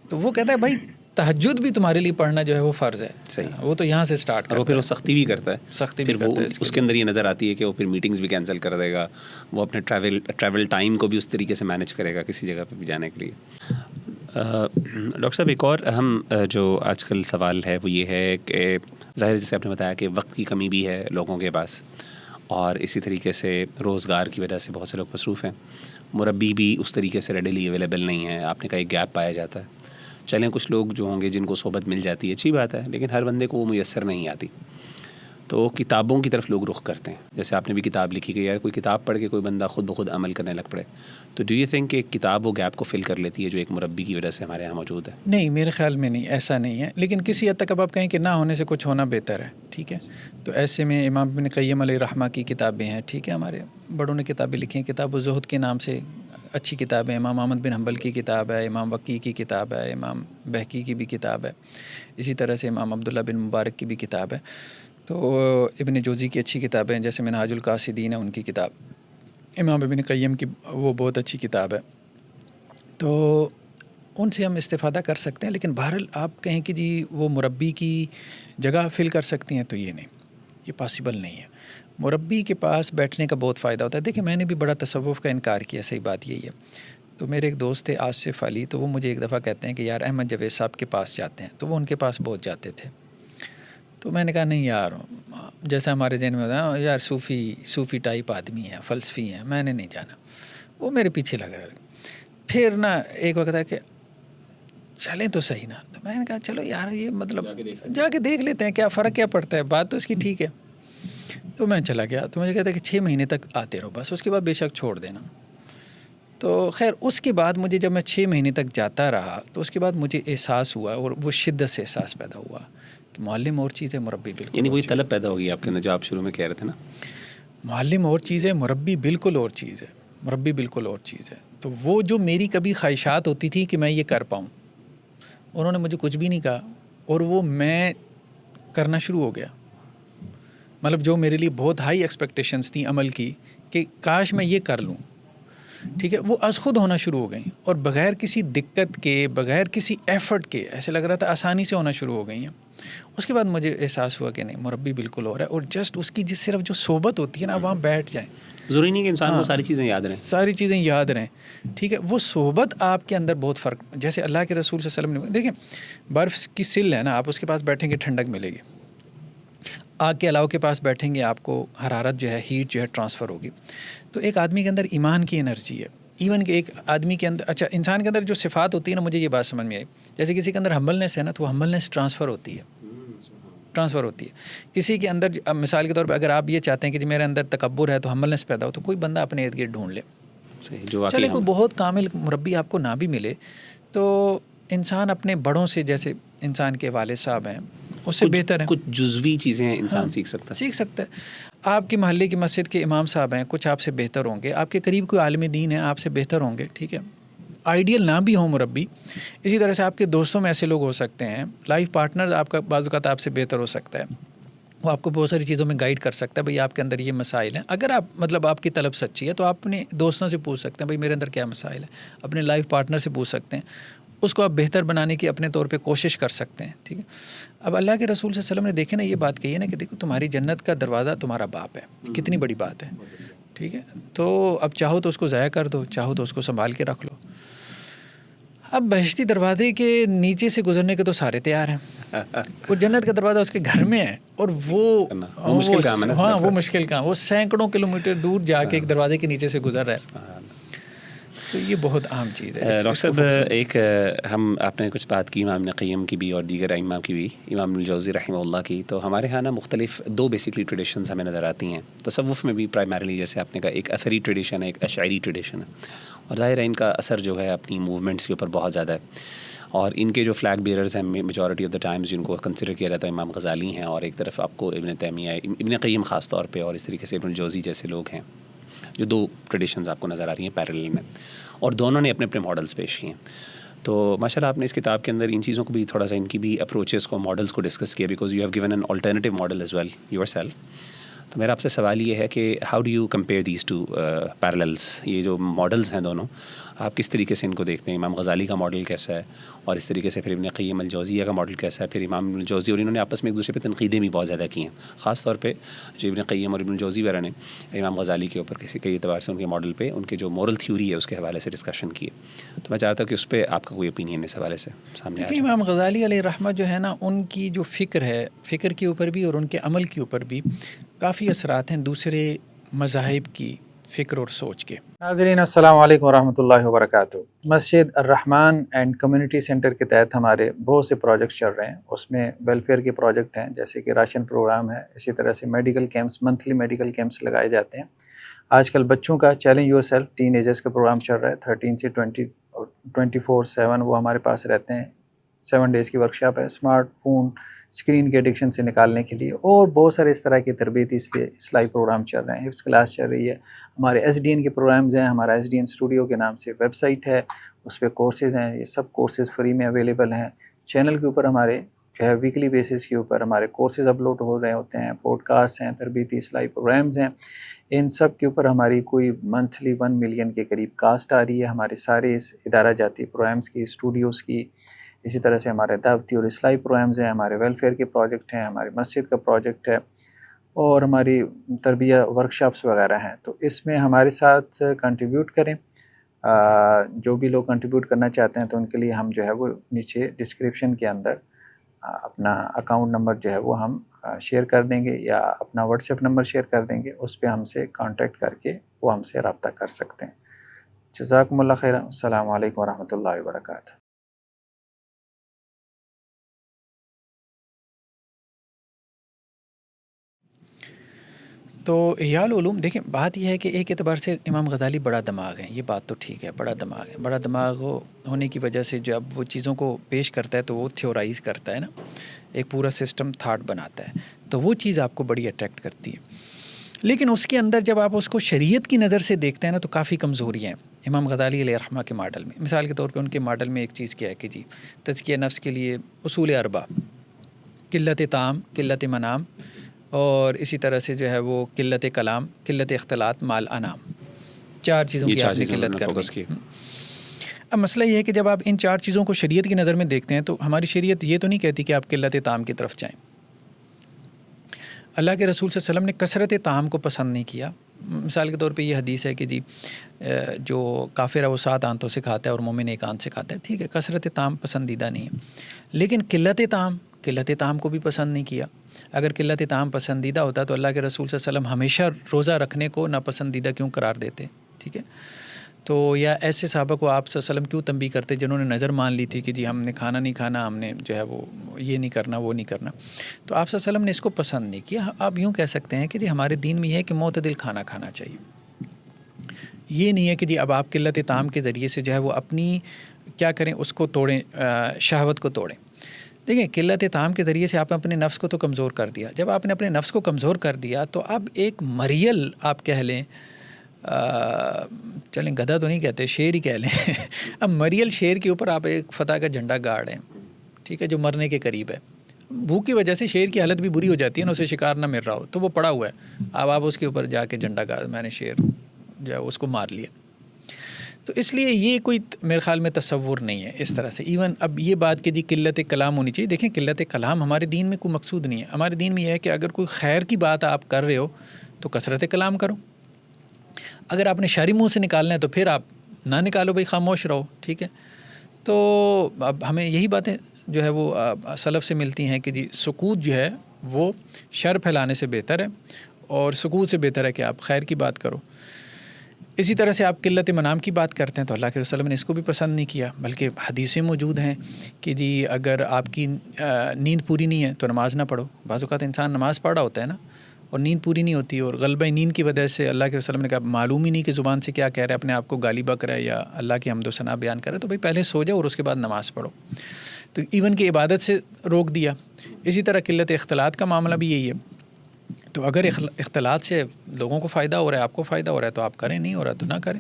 تو وہ کہتا ہے بھائی تہجد بھی تمہارے لیے پڑھنا جو ہے وہ فرض ہے، صحیح، وہ تو یہاں سے سٹارٹ کرتا ہے، اور پھر وہ سختی بھی کرتا ہے، سختی بھی کرتا ہے، اس کے اندر یہ نظر آتی ہے کہ وہ پھر میٹنگز بھی کینسل کر دے گا، وہ اپنے ٹریول ٹائم کو بھی اس طریقے سے مینیج کرے گا کسی جگہ پہ بھی جانے کے لیے۔ ڈاکٹر صاحب ایک اور اہم جو آج کل سوال ہے وہ یہ ہے کہ ظاہر جیسے آپ نے بتایا کہ وقت کی کمی بھی ہے لوگوں کے پاس، اور اسی طریقے سے روزگار کی وجہ سے بہت سے لوگ مصروف ہیں، مربی بھی اس طریقے سے ریڈیلی اویلیبل نہیں ہے، آپ نے کہا ایک گیپ پایا جاتا ہے۔ چلیں کچھ لوگ جو ہوں گے جن کو صحبت مل جاتی ہے، اچھی بات ہے، لیکن ہر بندے کو وہ میسر نہیں آتی، تو کتابوں کی طرف لوگ رخ کرتے ہیں۔ جیسے آپ نے بھی کتاب لکھی کہ یار کوئی کتاب پڑھ کے کوئی بندہ خود بخود عمل کرنے لگ پڑے، تو ڈو یو تھنک کہ ایک کتاب وہ گیپ کو فل کر لیتی ہے جو ایک مربی کی وجہ سے ہمارے یہاں موجود ہے؟ نہیں، میرے خیال میں نہیں، ایسا نہیں ہے، لیکن کسی حد تک اب آپ کہیں کہ نہ ہونے سے کچھ ہونا بہتر ہے، ٹھیک ہے، تو ایسے میں امام ابن قیم علیہ رحمہ کی کتابیں ہیں، ٹھیک ہے، ہمارے بڑوں نے کتابیں لکھی ہیں، کتاب الزہد کے نام سے اچھی کتاب ہے، امام احمد بن حنبل کی کتاب ہے، امام وقی کی کتاب ہے، امام بہقی کی بھی کتاب ہے، اسی طرح سے امام عبداللہ بن مبارک کی بھی کتاب ہے. تو ابن جوزی کی اچھی کتابیں جیسے منہاج القاصدین ہے ان کی کتاب، امام ابن قیم کی وہ بہت اچھی کتاب ہے. تو ان سے ہم استفادہ کر سکتے ہیں. لیکن بہرحال آپ کہیں کہ جی وہ مربی کی جگہ فل کر سکتی ہیں، تو یہ نہیں، یہ پاسبل نہیں ہے. مربی کے پاس بیٹھنے کا بہت فائدہ ہوتا ہے. دیکھیں میں نے بھی بڑا تصوف کا انکار کیا، صحیح بات یہی ہے. تو میرے ایک دوست تھے آصف علی، تو وہ مجھے ایک دفعہ کہتے ہیں کہ یار احمد جاوید صاحب کے پاس جاتے ہیں. تو وہ ان کے پاس بہت جاتے تھے. تو میں نے کہا نہیں یار، جیسا ہمارے ذہن میں ہوتا ہے یار صوفی ٹائپ آدمی ہیں، فلسفی ہیں، میں نے نہیں جانا. وہ میرے پیچھے لگ رہا. پھر نا ایک وقت ہے کہ چلیں تو صحیح نا. تو میں نے کہا چلو یار یہ مطلب جا کے دیکھ لیتے ہیں کیا فرق کیا پڑتا ہے، بات تو اس کی ٹھیک ہے. تو میں چلا گیا. تو مجھے کہتا ہے کہ 6 مہینے تک آتے رہو بس، اس کے بعد بے شک چھوڑ دینا. تو خیر اس کے بعد مجھے جب میں 6 مہینے تک جاتا رہا تو اس کے بعد مجھے احساس ہوا، اور وہ شدت سے احساس پیدا ہوا کہ معلم اور چیز ہے، مربی بالکل. یعنی وہی طلب پیدا ہوگی آپ کے اندر جو آپ شروع میں کہہ رہے تھے نا، معلم اور چیز ہے، مربی بالکل اور چیز ہے. مربی بالکل اور چیز ہے. تو وہ جو میری کبھی خواہشات ہوتی تھی کہ میں یہ کر پاؤں، انہوں نے مجھے کچھ بھی نہیں کہا، اور وہ میں کرنا شروع ہو گیا. مطلب جو میرے لیے بہت ہائی ایکسپیکٹیشنز تھیں عمل کی کہ کاش میں یہ کر لوں، ٹھیک ہے، وہ از خود ہونا شروع ہو گئیں، اور بغیر کسی دقت کے، بغیر کسی ایفرٹ کے، ایسے لگ رہا تھا آسانی سے ہونا شروع ہو گئی ہیں. اس کے بعد مجھے احساس ہوا کہ نہیں، مربی بالکل ہو رہا ہے. اور جسٹ اس کی صرف جو صحبت ہوتی ہے نا، وہاں بیٹھ جائیں. ضروری نہیں کہ انسان کو ساری چیزیں یاد رہیں، ساری چیزیں یاد رہیں، ٹھیک ہے. وہ صحبت آپ کے اندر بہت فرق، جیسے اللہ کے رسول صلی اللہ علیہ وسلم نے دیکھیں برف کی سل ہے نا، آپ اس کے پاس بیٹھیں گے ٹھنڈک ملے گی. آگ کے علاوہ کے پاس بیٹھیں گے آپ کو حرارت جو ہے، ہیٹ جو ہے ٹرانسفر ہوگی. تو ایک آدمی کے اندر ایمان کی انرجی ہے. ایون کہ ایک آدمی کے اندر، اچھا انسان کے اندر جو صفات ہوتی ہے نا، مجھے یہ بات سمجھ میں آئی، جیسے کسی کے اندر ہمبلنس ہے نا، تو وہ ہمبلنس ٹرانسفر ہوتی ہے. کسی کے اندر اب مثال کے طور پہ اگر آپ یہ چاہتے ہیں کہ میرے اندر تکبر ہے تو ہمبلنس پیدا ہو، تو کوئی بندہ اپنے ارد گرد ڈھونڈ لے. چلے کوئی بہت کامل مربی آپ کو نہ بھی ملے تو انسان اپنے بڑوں سے، جیسے انسان کے والد صاحب ہیں، اس سے بہتر ہیں. کچھ جزوی چیزیں انسان سیکھ سکتا ہے. آپ کی محلے کی مسجد کے امام صاحب ہیں، کچھ آپ سے بہتر ہوں گے. آپ کے قریب کوئی عالم دین ہے، آپ سے بہتر ہوں گے، ٹھیک ہے. آئیڈیل نہ بھی ہوں مربی. اسی طرح سے آپ کے دوستوں میں ایسے لوگ ہو سکتے ہیں، لائف پارٹنر آپ کا بعض اوقات آپ سے بہتر ہو سکتا ہے، وہ آپ کو بہت ساری چیزوں میں گائیڈ کر سکتا ہے. بھئی آپ کے اندر یہ مسائل ہیں. اگر آپ مطلب آپ کی طلب سچی ہے تو آپ اپنے دوستوں سے پوچھ سکتے ہیں بھئی میرے اندر کیا مسائل ہیں. اپنے لائف پارٹنر سے پوچھ سکتے ہیں، اس کو آپ بہتر بنانے کی اپنے طور پہ کوشش کر سکتے ہیں، ٹھیک ہے. اب اللہ کے رسول صلی اللہ علیہ وسلم نے دیکھے نا، یہ بات کہی ہے نا کہ دیکھو تمہاری جنت کا دروازہ تمہارا باپ ہے. کتنی بڑی بات ہے، ٹھیک ہے. تو اب چاہو تو اس کو ضائع کر دو، چاہو تو اس کو سنبھال کے رکھ لو. اب بہشتی دروازے کے نیچے سے گزرنے کے تو سارے تیار ہیں. وہ جنت کا دروازہ اس کے گھر میں ہے، اور وہ مشکل کام ہے نا. ہاں وہ مشکل کام، وہ سینکڑوں کلومیٹر دور جا کے ایک دروازے کے نیچے سے گزر رہا ہے. تو یہ بہت اہم چیز ہے. ڈاکٹر صاحب ایک آپ نے کچھ بات کی امام ابن قیم کی بھی اور دیگر ائمہ کی بھی، امام ابن الجوزی رحمہ اللہ کی. تو ہمارے ہاں نا مختلف دو بیسکلی ٹریڈیشنز ہمیں نظر آتی ہیں تصوف میں بھی پرائمریلی. جیسے آپ نے کہا ایک اثری ٹریڈیشن ہے، ایک اشعری ٹریڈیشن ہے، اور ظاہر ہے ان کا اثر جو ہے اپنی موومنٹس کے اوپر بہت زیادہ ہے. اور ان کے جو فلیگ بیئرز ہیں میجورٹی آف دا ٹائمز جن کو کنسیڈر کیا جاتا ہے امام غزالی ہیں، اور ایک طرف آپ کو ابن تیمیہ، ابن قیم خاص طور پہ، اور اس طریقے سے ابن الجوزی جیسے لوگ ہیں. جو دو ٹریڈیشنز آپ کو نظر آ رہی ہیں پیرلل میں، اور دونوں نے اپنے اپنے ماڈلز پیش کیے ہیں. تو ماشاء اللہ آپ نے اس کتاب کے اندر ان چیزوں کو بھی تھوڑا سا، ان کی بھی اپروچز کو، ماڈلز کو ڈسکس کیا، because you have given an alternative model as well yourself. تو میرا آپ سے سوال یہ ہے کہ how do you compare these two parallels, یہ جو ماڈلز ہیں دونوں، آپ کس طریقے سے ان کو دیکھتے ہیں؟ امام غزالی کا ماڈل کیسا ہے، اور اس طریقے سے پھر ابن قیم الجوزیہ کا ماڈل کیسا ہے، پھر امام ابن الجوزی، اور انہوں نے آپس میں ایک دوسرے پہ تنقیدیں بھی بہت زیادہ کی ہیں، خاص طور پہ جو ابن قیم اور ابن الجوزی وغیرہ نے امام غزالی کے اوپر کئی اعتبار سے ان کے ماڈل پہ، ان کے جو مورل تھیوری ہے اس کے حوالے سے ڈسکشن کی ہے. تو میں چاہتا ہوں کہ اس پہ آپ کا کوئی اوپینین اس حوالے سے سامنے آئے. امام غزالی علیہ رحمہ جو ہے نا، ان کی جو فکر ہے، فکر کے اوپر بھی اور ان کے عمل کے اوپر بھی کافی اثرات ہیں دوسرے مذاہب کی فکر اور سوچ کے. ناظرین السلام علیکم ورحمۃ اللہ وبرکاتہ. مسجد الرحمان اینڈ کمیونٹی سینٹر کے تحت ہمارے بہت سے پروجیکٹس چل رہے ہیں. اس میں ویلفیئر کے پروجیکٹ ہیں، جیسے کہ راشن پروگرام ہے، اسی طرح سے medical camps, monthly medical camps لگائے جاتے ہیں. آج کل بچوں کا challenge your self ten agers کا پروگرام چل رہا ہے. 13 سے 24/7 وہ ہمارے پاس رہتے ہیں. 7 ڈیز کی ورکشاپ ہے اسمارٹ فون اسکرین کے ایڈکشن سے نکالنے کے لیے، اور بہت سارے اس طرح کے تربیتی اصلاحی پروگرام چل رہے ہیں. حفظ کلاس چل رہی ہے، ہمارے ایس ڈی این کے پروگرامز ہیں، ہمارا ایس ڈی این اسٹوڈیو کے نام سے ویب سائٹ ہے، اس پہ کورسز ہیں. یہ سب کورسز فری میں اویلیبل ہیں. چینل کے اوپر ہمارے جو ہے ویکلی بیسس کے اوپر ہمارے کورسز اپلوڈ ہو رہے ہوتے ہیں، پوڈ کاسٹ ہیں، تربیتی اصلاحی پروگرامز ہیں. ان سب کے اوپر ہماری کوئی منتھلی 1 ملین کے قریب کاسٹ آ رہی ہے. ہمارے سارے اس ادارہ جاتی پروگرامز کی، اسٹوڈیوز کی، اسی طرح سے ہمارے دعوتی اور اصلاحی پروگرامز ہیں، ہمارے ویلفیئر کے پروجیکٹ ہیں، ہماری مسجد کا پروجیکٹ ہے، اور ہماری تربیہ ورکشاپس وغیرہ ہیں. تو اس میں ہمارے ساتھ کنٹریبیوٹ کریں. جو بھی لوگ کنٹریبیوٹ کرنا چاہتے ہیں تو ان کے لیے ہم جو ہے وہ نیچے ڈسکرپشن کے اندر اپنا اکاؤنٹ نمبر جو ہے وہ ہم شیئر کر دیں گے، یا اپنا واٹس ایپ نمبر شیئر کر دیں گے. اس پہ ہم سے کانٹیکٹ کر کے وہ ہم سے رابطہ کر سکتے ہیں. جزاکم اللہ خیر. السلام علیکم ورحمۃ اللہ وبرکاتہ. تو احیاء العلوم دیکھیں، بات یہ ہے کہ ایک اعتبار سے امام غزالی بڑا دماغ ہے، یہ بات تو ٹھیک ہے، بڑا دماغ ہے. بڑا دماغ ہونے کی وجہ سے جب وہ چیزوں کو پیش کرتا ہے تو وہ تھیورائز کرتا ہے نا، ایک پورا سسٹم تھاٹ بناتا ہے، تو وہ چیز آپ کو بڑی اٹریکٹ کرتی ہے. لیکن اس کے اندر جب آپ اس کو شریعت کی نظر سے دیکھتے ہیں نا تو کافی کمزوریاں ہیں امام غزالی علیہ رحمہ کے ماڈل میں. مثال کے طور پہ ان کے ماڈل میں ایک چیز کیا ہے کہ جی تزکیہ نفس کے لیے اصول اربع: قلت طعام، قلت منام، اور اسی طرح سے جو ہے وہ قلت کلام، قلت اختلاط مال انام. 4 چیزوں یہ کی 4 آپ نے چیزیں قلت انہوں نے کرنی. فوکس کی. اب مسئلہ یہ ہے کہ جب آپ ان 4 چیزوں کو شریعت کی نظر میں دیکھتے ہیں تو ہماری شریعت یہ تو نہیں کہتی کہ آپ قلت طعام کی طرف جائیں. اللہ کے رسول صلی اللہ علیہ وسلم نے کثرت طعام کو پسند نہیں کیا. مثال کے طور پہ یہ حدیث ہے کہ جی جو کافر ہے وہ 7 آنتوں سے کھاتا ہے اور مومن 1 آنت سے کھاتا ہے. ٹھیک ہے، کثرت طعام پسندیدہ نہیں ہے، لیکن قلت طعام کو بھی پسند نہیں کیا. اگر قلت طعام پسندیدہ ہوتا تو اللہ کے رسول صلی اللہ علیہ وسلم ہمیشہ روزہ رکھنے کو ناپسندیدہ کیوں قرار دیتے؟ ٹھیک ہے، تو یا ایسے صحابہ کو آپ صلی اللہ علیہ وسلم کیوں تنبیہ کرتے جنہوں نے نظر مان لی تھی کہ جی ہم نے کھانا نہیں کھانا، ہم نے جو ہے وہ یہ نہیں کرنا وہ نہیں کرنا. تو آپ صلی اللہ علیہ وسلم نے اس کو پسند نہیں کیا. آپ یوں کہہ سکتے ہیں کہ جی ہمارے دین میں یہ ہے کہ معتدل کھانا کھانا چاہیے. یہ نہیں ہے کہ جی اب آپ قلت طعام کے ذریعے سے جو ہے وہ اپنی کیا کریں، اس کو توڑیں، شہوت کو توڑیں. دیکھیں، قلت طعام کے ذریعے سے آپ نے اپنے نفس کو تو کمزور کر دیا. جب آپ نے اپنے نفس کو کمزور کر دیا تو اب ایک مریل آپ کہہ لیں، چلیں گدھا تو نہیں کہتے، شیر ہی کہہ لیں. اب مریل شیر کے اوپر آپ ایک فتح کا جھنڈا گاڑ ہیں، ٹھیک ہے، جو مرنے کے قریب ہے. بھوک کی وجہ سے شیر کی حالت بھی بری ہو جاتی ہے نا، اسے شکار نہ مل رہا ہو تو وہ پڑا ہوا ہے. اب آپ اس کے اوپر جا کے جھنڈا گاڑ، میں نے شیر جو ہے اس کو مار لیا. تو اس لیے یہ کوئی میرے خیال میں تصور نہیں ہے اس طرح سے. ایون اب یہ بات کہ جی قلت کلام ہونی چاہیے، دیکھیں قلت کلام ہمارے دین میں کوئی مقصود نہیں ہے. ہمارے دین میں یہ ہے کہ اگر کوئی خیر کی بات آپ کر رہے ہو تو کثرت کلام کرو. اگر آپ نے شرعی منہ سے نکالنا ہے تو پھر آپ نہ نکالو بھائی، خاموش رہو. ٹھیک ہے، تو اب ہمیں یہی باتیں جو ہے وہ سلف سے ملتی ہیں کہ جی سکوت جو ہے وہ شر پھیلانے سے بہتر ہے، اور سکوت سے بہتر ہے کہ آپ خیر کی بات کرو. اسی طرح سے آپ قلت منام کی بات کرتے ہیں تو اللہ کے رسول نے اس کو بھی پسند نہیں کیا، بلکہ حدیثیں موجود ہیں کہ جی اگر آپ کی نیند پوری نہیں ہے تو نماز نہ پڑھو. بعض اوقات انسان نماز پڑھ رہا ہوتا ہے نا اور نیند پوری نہیں ہوتی، اور غلبہ نیند کی وجہ سے اللہ کے رسول نے کہا معلوم ہی نہیں کہ زبان سے کیا کہہ رہا ہے، اپنے آپ کو گالی بک رہا ہے یا اللہ کی حمد و ثنا بیان کر رہا ہے، تو بھائی پہلے سو جاؤ اور اس کے بعد نماز پڑھو. تو ایون کہ عبادت سے روک دیا. اسی طرح قلت اختلاط کا معاملہ بھی یہی ہے. تو اگر اختلاط سے لوگوں کو فائدہ ہو رہا ہے، آپ کو فائدہ ہو رہا ہے تو آپ کریں، نہیں ہو رہا تو نہ کریں.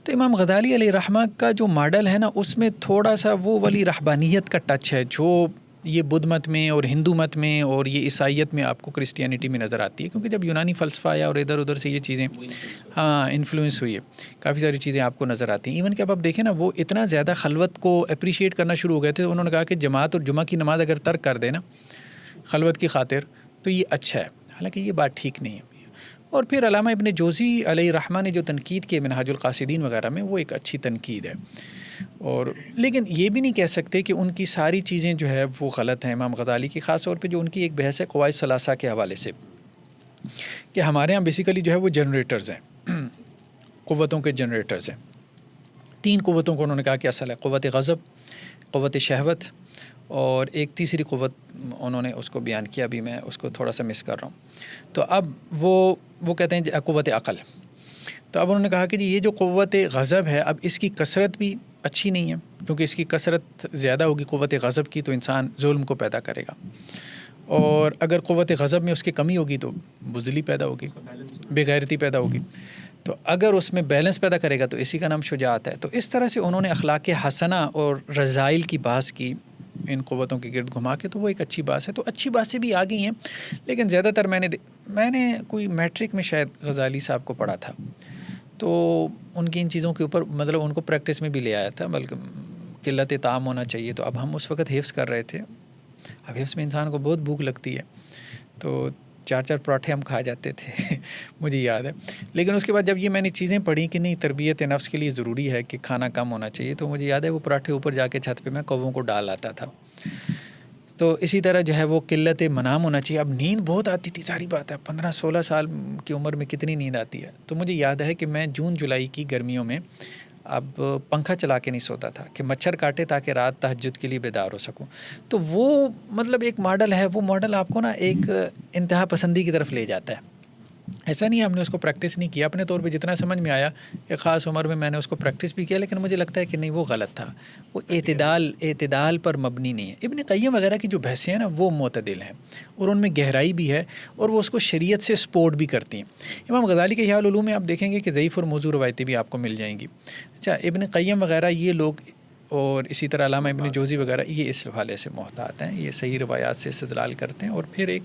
تو امام غزالی علیہ رحمہ کا جو ماڈل ہے نا، اس میں تھوڑا سا وہ والی رہبانیت کا ٹچ ہے جو یہ بدھ مت میں اور ہندو مت میں اور یہ عیسائیت میں آپ کو کرسچینٹی میں نظر آتی ہے. کیونکہ جب یونانی فلسفہ آیا اور ادھر ادھر سے یہ چیزیں انفلوئنس ہوئی ہے، کافی ساری چیزیں آپ کو نظر آتی ہیں. ایون کہ اب آپ دیکھیں نا، وہ اتنا زیادہ خلوت کو اپریشیٹ کرنا شروع ہو گئے تھے. انہوں نے کہا کہ جماعت اور جمعہ کی نماز اگر ترک کر دے نا خلوت کی خاطر تو یہ اچھا ہے. حالانکہ یہ بات ٹھیک نہیں ہے. اور پھر علامہ ابن جوزی علیہ رحمہ نے جو تنقید کی منہاج القاصدین وغیرہ میں، وہ ایک اچھی تنقید ہے. اور لیکن یہ بھی نہیں کہہ سکتے کہ ان کی ساری چیزیں جو ہے وہ غلط ہیں. امام غزالی کی خاص طور پہ جو ان کی ایک بحث ہے قواعد ثلاثہ کے حوالے سے، کہ ہمارے ہاں بیسیکلی جو ہے وہ جنریٹرز ہیں، قوتوں کے جنریٹرز ہیں. 3 قوتوں کو انہوں نے کہا کہ اصل ہے: قوت غضب، قوت شہوت، اور ایک تیسری قوت انہوں نے اس کو بیان کیا، ابھی میں اس کو تھوڑا سا مس کر رہا ہوں. تو اب وہ کہتے ہیں قوت عقل. تو اب انہوں نے کہا کہ جی یہ جو قوت غضب ہے، اب اس کی کثرت بھی اچھی نہیں ہے، کیونکہ اس کی کثرت زیادہ ہوگی قوت غضب کی تو انسان ظلم کو پیدا کرے گا، اور اگر قوت غضب میں اس کی کمی ہوگی تو بزدلی پیدا ہوگی، بے غیرتی پیدا ہوگی. تو اگر اس میں بیلنس پیدا کرے گا تو اسی کا نام شجاعت ہے. تو اس طرح سے انہوں نے اخلاق حسنہ اور رذائل کی بحث کی ان قوتوں کے گرد گھما کے، تو وہ ایک اچھی بات ہے. تو اچھی باتیں بھی آ گئی ہیں، لیکن زیادہ تر میں نے کوئی میٹرک میں شاید غزالی صاحب کو پڑھا تھا، تو ان کی ان چیزوں کے اوپر مطلب ان کو پریکٹس میں بھی لے آیا تھا، بلکہ قلت طعام ہونا چاہیے. تو اب ہم اس وقت حفظ کر رہے تھے. اب حفظ میں انسان کو بہت بھوک لگتی ہے، تو 4 پراٹھے ہم کھا جاتے تھے مجھے یاد ہے. لیکن اس کے بعد جب یہ میں نے چیزیں پڑھی کہ نہیں تربیت نفس کے لیے ضروری ہے کہ کھانا کم ہونا چاہیے، تو مجھے یاد ہے وہ پراٹھے اوپر جا کے چھت پہ میں کووں کو ڈال آتا تھا. تو اسی طرح جو ہے وہ قلت منام ہونا چاہیے. اب نیند بہت آتی تھی، ساری بات ہے، 15-16 سال کی عمر میں کتنی نیند آتی ہے. تو مجھے یاد ہے کہ میں جون جولائی کی گرمیوں میں اب پنکھا چلا کے نہیں سوتا تھا کہ مچھر کاٹے تاکہ رات تہجد کے لیے بیدار ہو سکوں. تو وہ مطلب ایک ماڈل ہے، وہ ماڈل آپ کو نا ایک انتہا پسندی کی طرف لے جاتا ہے. ایسا نہیں ہے ہم نے اس کو پریکٹس نہیں کیا، اپنے طور پہ جتنا سمجھ میں آیا ایک خاص عمر میں میں نے اس کو پریکٹس بھی کیا، لیکن مجھے لگتا ہے کہ نہیں وہ غلط تھا. وہ اعتدال پر مبنی نہیں ہے. ابن قیم وغیرہ کی جو بحثیں ہیں نا وہ معتدل ہیں اور ان میں گہرائی بھی ہے، اور وہ اس کو شریعت سے سپورٹ بھی کرتی ہیں. امام غزالی کے احیاء العلوم میں آپ دیکھیں گے کہ ضعیف اور موضوع روایتیں بھی آپ کو مل جائیں گی. اچھا، ابن قیم وغیرہ یہ لوگ اور اسی طرح علامہ ابن جوزی وغیرہ یہ اس حوالے سے محتاط ہیں، یہ صحیح روایات سے استدلال کرتے ہیں، اور پھر ایک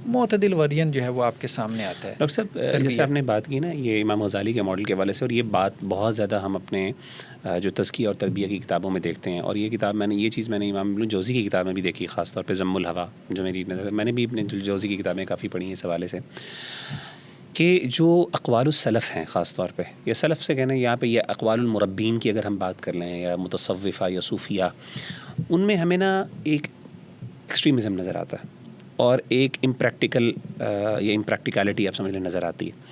معتدل ورژن جو ہے وہ آپ کے سامنے آتا ہے. ڈاکٹر صاحب جیسے آپ نے بات کی نا یہ امام غزالی کے ماڈل کے حوالے سے، اور یہ بات بہت زیادہ ہم اپنے جو تزکیہ اور تربیہ کی کتابوں میں دیکھتے ہیں، اور یہ کتاب یہ چیز میں نے امام ابن جوزی کی کتاب میں بھی دیکھی، خاص طور پہ ضم الہوا جو میری نظر، میں نے بھی ابن جوزی کی کتابیں کافی پڑھی ہیں اس حوالے سے، کہ جو اقوال السلف ہیں خاص طور پہ، یا سلف سے کہنا یہاں پہ یہ اقوال المربین کی اگر ہم بات کر لیں، یا متصوفہ یا صوفیہ، ان میں ہمیں نا ایک ایکسٹریمزم نظر آتا ہے، اور ایک امپریکٹیکل یا امپریکٹیکلٹی آپ سمجھ لیں نظر آتی ہے.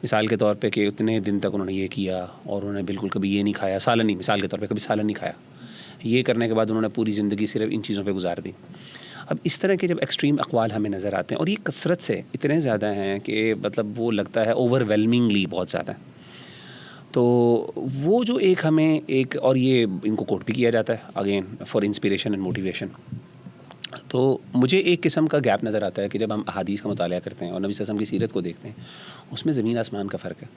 مثال کے طور پہ کہ اتنے دن تک انہوں نے یہ کیا اور انہوں نے بالکل کبھی یہ نہیں کھایا، سالن نہیں، مثال کے طور پہ کبھی سالن نہیں کھایا، یہ کرنے کے بعد انہوں نے پوری زندگی صرف ان چیزوں پہ گزار دی. اب اس طرح کے جب ایکسٹریم اقوال ہمیں نظر آتے ہیں، اور یہ کثرت سے اتنے زیادہ ہیں کہ مطلب وہ لگتا ہے اوور ویلمنگلی بہت زیادہ ہیں، تو وہ جو ایک ہمیں ایک، اور یہ ان کو کوٹ بھی کیا جاتا ہے again for inspiration and motivation. تو مجھے ایک قسم کا گیپ نظر آتا ہے کہ جب ہم احادیث کا مطالعہ کرتے ہیں اور نبی صلی اللہ علیہ وسلم کی سیرت کو دیکھتے ہیں، اس میں زمین آسمان کا فرق ہے.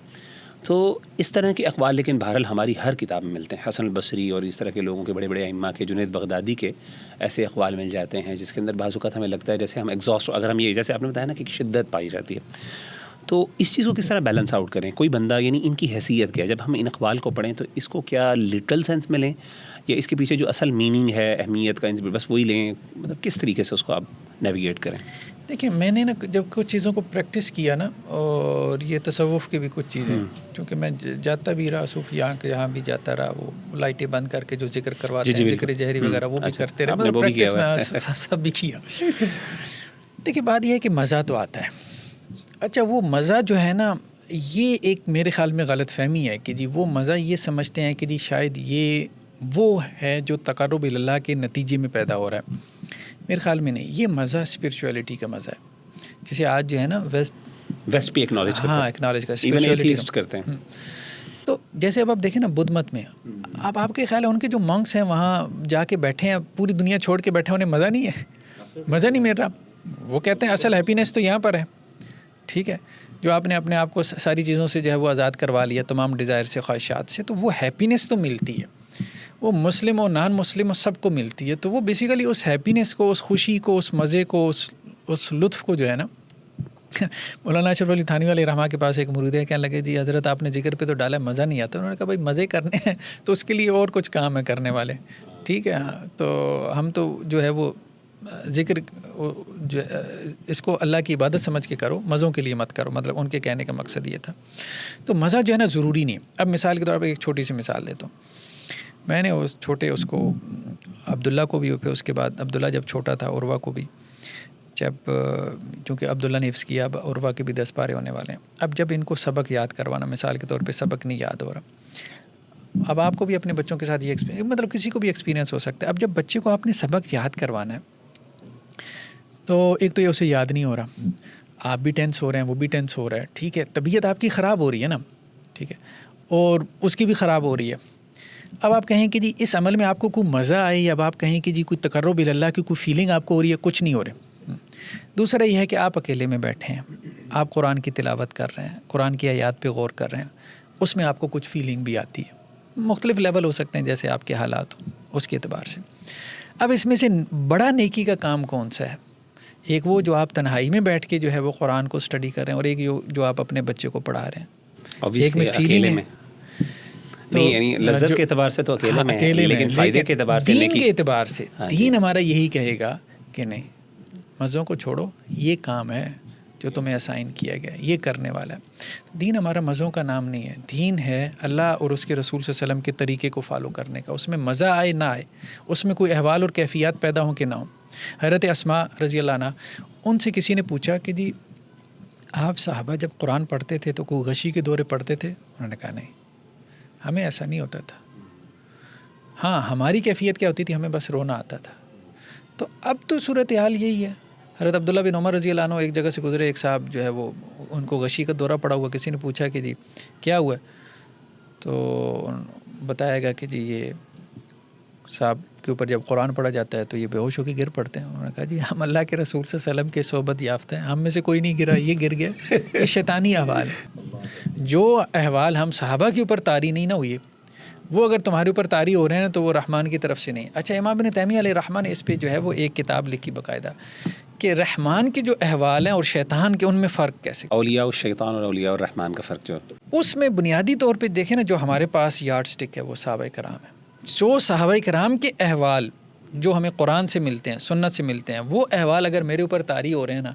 تو اس طرح کے اقوال لیکن بہرحال ہماری ہر کتاب میں ملتے ہیں. حسن البصری اور اس طرح کے لوگوں کے بڑے بڑے ائمہ کے، جنید بغدادی کے ایسے اقوال مل جاتے ہیں جس کے اندر بعض اوقات ہمیں لگتا ہے جیسے ہم ایگزاسٹ، اگر ہم یہ جیسے آپ نے بتایا نا کہ شدت پائی جاتی ہے. تو اس چیز کو کس طرح بیلنس آؤٹ کریں؟ کوئی بندہ یعنی ان کی حیثیت کیا ہے؟ جب ہم ان اقوال کو پڑھیں تو اس کو کیا لٹرل سینس میں لیں، یا اس کے پیچھے جو اصل میننگ ہے اہمیت کا بس وہی لیں؟ مطلب کس طریقے سے اس کو آپ نیویگیٹ کریں؟ دیکھیں، میں نے نا جب کچھ چیزوں کو پریکٹس کیا نا، اور یہ تصوف کی بھی کچھ چیزیں، کیونکہ میں جاتا بھی رہا صوفی یہاں بھی جاتا رہا، وہ لائٹیں بند کر کے جو ذکر کرواتے ہیں، ذکر جہری وغیرہ وہ بھی کرتے رہے، مطلب پریکٹس میں سب بھی کیا. دیکھیے بات یہ ہے کہ مزہ تو آتا ہے. اچھا، وہ مزہ جو ہے نا، یہ ایک میرے خیال میں غلط فہمی ہے کہ جی وہ مزہ یہ سمجھتے ہیں کہ جی شاید یہ وہ ہے جو تقرب اللہ کے نتیجے میں پیدا ہو رہا ہے. میرے خیال میں نہیں، یہ مزہ اسپرچولیٹی کا مزہ ہے، جسے آج جو ہے نا ویسٹ بھی ایکنالج کرتا ہے، ہاں ایکنالج کا، ایون ایتھیسٹ کرتے ہیں. تو جیسے اب آپ دیکھیں نا بدھ مت میں، اب آپ کے خیال ہے ان کے جو مانکس ہیں وہاں جا کے بیٹھے ہیں، پوری دنیا چھوڑ کے بیٹھے، انہیں مزہ نہیں ہے، مزہ نہیں مل رہا. وہ کہتے ہیں اصل ہیپینس تو یہاں پر ہے. ٹھیک ہے، جو آپ نے اپنے آپ کو ساری چیزوں سے جو ہے وہ آزاد کروا لیا، تمام ڈیزائر سے، خواہشات سے، تو وہ ہیپینس تو ملتی ہے، وہ مسلم اور نان مسلم اور سب کو ملتی ہے. تو وہ بیسیکلی اس ہیپینس کو، اس خوشی کو، اس مزے کو، اس لطف کو جو ہے نا، مولانا اشرف علی تھانوی علیہ رحمہ کے پاس ایک مرید ہے، کہنے لگے جی حضرت آپ نے ذکر پہ تو ڈالا مزہ نہیں آتا. انہوں نے کہا بھائی مزے کرنے ہیں تو اس کے لیے اور کچھ کام ہے کرنے والے. ٹھیک ہے، تو ہم تو جو ہے وہ ذکر جو اس کو اللہ کی عبادت سمجھ کے کرو، مزوں کے لیے مت کرو، مطلب ان کے کہنے کا مقصد یہ تھا. تو مزہ جو ہے نا ضروری نہیں. اب مثال کے طور پر ایک چھوٹی سی مثال دیتا ہوں. میں نے اس کو عبداللہ کو بھی، پھر اس کے بعد عبداللہ جب چھوٹا تھا، عروہ کو بھی، جب چونکہ عبداللہ نے حفظ کیا، اب عروہ کے بھی 10 پارے ہونے والے ہیں. اب جب ان کو سبق یاد کروانا، مثال کے طور پہ سبق نہیں یاد ہو رہا، اب آپ کو بھی اپنے بچوں کے ساتھ یہ مطلب کسی کو بھی ایکسپیرینس ہو سکتا ہے. اب جب بچے کو آپ نے سبق یاد کروانا ہے تو ایک تو یہ اسے یاد نہیں ہو رہا، آپ بھی ٹینس ہو رہے ہیں، وہ بھی ٹینس ہو رہا ہے. ٹھیک ہے، طبیعت آپ کی خراب ہو رہی ہے نا، ٹھیک ہے، اور اس کی بھی خراب ہو رہی ہے. اب آپ کہیں کہ جی اس عمل میں آپ کو کوئی مزہ آئے، یا اب آپ کہیں کہ جی کوئی تقرب اللہ کی کوئی فیلنگ آپ کو ہو رہی ہے، کچھ نہیں ہو رہے۔ دوسرا یہ ہے کہ آپ اکیلے میں بیٹھے ہیں، آپ قرآن کی تلاوت کر رہے ہیں، قرآن کی آیات پہ غور کر رہے ہیں، اس میں آپ کو کچھ فیلنگ بھی آتی ہے، مختلف لیول ہو سکتے ہیں جیسے آپ کے حالات ہوں اس کے اعتبار سے۔ اب اس میں سے بڑا نیکی کا کام کون سا ہے؟ ایک وہ جو آپ تنہائی میں بیٹھ کے جو ہے وہ قرآن کو اسٹڈی کر رہے ہیں، اور ایک جو آپ اپنے بچے کو پڑھا رہے ہیں۔ ایک میں فیلنگ ہے، نہیں یعنی لذت کے اعتبار سے تو اکیلے میں ہے، لیکن فائدے کے اعتبار سے دین کے اعتبار سے دین ہمارا یہی کہے گا کہ نہیں، مزوں کو چھوڑو، یہ کام ہے جو تمہیں اسائن کیا گیا ہے، یہ کرنے والا ہے۔ دین ہمارا مزوں کا نام نہیں ہے، دین ہے اللہ اور اس کے رسول صلی اللہ علیہ وسلم کے طریقے کو فالو کرنے کا۔ اس میں مزہ آئے نہ آئے، اس میں کوئی احوال اور کیفیات پیدا ہوں کہ نہ ہوں۔ حضرت اسماء رضی اللہ عنہ، ان سے کسی نے پوچھا کہ جی آپ صحابہ جب قرآن پڑھتے تھے تو کوئی غشی کے دورے پڑھتے تھے؟ انہوں نے کہا نہیں، ہمیں ایسا نہیں ہوتا تھا۔ ہاں ہماری کیفیت کیا ہوتی تھی، ہمیں بس رونا آتا تھا۔ تو اب تو صورتحال یہی ہے۔ حضرت عبداللہ بن عمر رضی اللہ عنہ ایک جگہ سے گزرے، ایک صاحب جو ہے وہ ان کو غشی کا دورہ پڑا ہوا، کسی نے پوچھا کہ جی کیا ہوا ہے؟ تو بتایا گیا کہ جی یہ صاحب کے اوپر جب قرآن پڑھا جاتا ہے تو یہ بے ہوش ہو کے گر پڑتے ہیں۔ انہوں نے کہا جی ہم اللہ کے رسول صلی اللہ علیہ وسلم کے صحبت یافتہ ہیں، ہم میں سے کوئی نہیں گرا، یہ گر گیا، یہ شیطانی احوال ہے۔ جو احوال ہم صحابہ کے اوپر طاری نہیں نہ ہوئی، وہ اگر تمہارے اوپر طاری ہو رہے ہیں تو وہ رحمان کی طرف سے نہیں۔ اچھا، امام ابن تیمیہ علیہ الرحمہ نے اس پہ جو ہے وہ ایک کتاب لکھی باقاعدہ کہ رحمان کے جو احوال ہیں اور شیطان کے، ان میں فرق کیسے، اولیاء الشیطان اور اولیاء الرحمن کا فرق جو اس میں بنیادی طور پہ دیکھیں نا، جو ہمارے پاس یارڈ سٹک ہے وہ صحابہ کرام ہے۔ جو صحابہ کرام کے احوال جو ہمیں قرآن سے ملتے ہیں، سنت سے ملتے ہیں، وہ احوال اگر میرے اوپر طاری ہو رہے ہیں نا،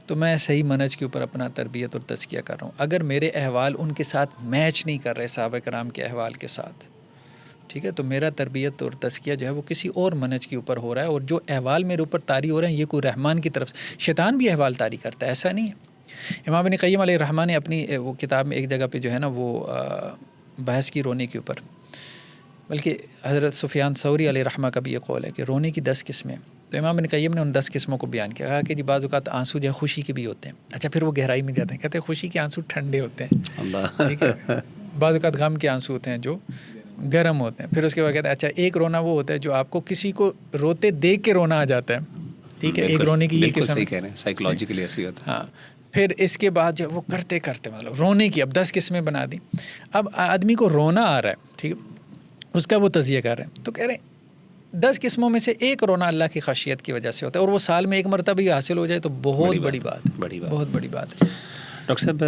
تو میں صحیح منہج کے اوپر اپنا تربیت اور تزکیہ کر رہا ہوں۔ اگر میرے احوال ان کے ساتھ میچ نہیں کر رہے صحابہ کرام کے احوال کے ساتھ، ٹھیک ہے، تو میرا تربیت اور تزکیہ جو ہے وہ کسی اور منہج کے اوپر ہو رہا ہے، اور جو احوال میرے اوپر طاری ہو رہے ہیں یہ کوئی رحمان کی طرف سے۔ شیطان بھی احوال طاری کرتا ہے، ایسا نہیں ہے۔ امام ابن قیم علیہ الرحمہ نے اپنی وہ کتاب میں ایک جگہ پہ جو ہے نا وہ بحث کی رونے کے اوپر، بلکہ حضرت سفیان ثوری علیہ الرحمہ کا بھی یہ قول ہے کہ رونے کی 10 قسمیں، تو امام ابن قیم نے ان 10 قسموں کو بیان کیا، کہا کہ جی بعض اوقات آنسو جو ہے خوشی کے بھی ہوتے ہیں۔ اچھا، پھر وہ گہرائی میں جاتے ہیں، کہتے ہیں خوشی کے آنسو ٹھنڈے ہوتے ہیں، اللہ ٹھیک ہے، بعض اوقات غم کے آنسو ہوتے ہیں جو گرم ہوتے ہیں۔ پھر اس کے بعد کہتے ہیں اچھا ایک رونا وہ ہوتا ہے جو آپ کو کسی کو روتے دیکھ کے رونا آ جاتا ہے، ٹھیک ہے، ایک رونے کی یہ بالکل قسم صحیح کہہ رہے ہیں، سائیکولوجیکلی ایسی ہوتا ہے۔ ہاں، پھر اس کے بعد جو وہ کرتے کرتے مطلب رونے کی اب 10 قسمیں بنا دیں۔ اب آدمی کو رونا آ رہا ہے، ٹھیک ہے، اس کا وہ تزیہ کر رہے ہیں، تو کہہ رہے ہیں 10 قسموں میں سے ایک رونا اللہ کی خشیت کی وجہ سے ہوتا ہے، اور وہ سال میں ایک مرتبہ بھی حاصل ہو جائے تو بہت بڑی بات ہے، بہت بڑی بات ہے۔ ڈاکٹر صاحب،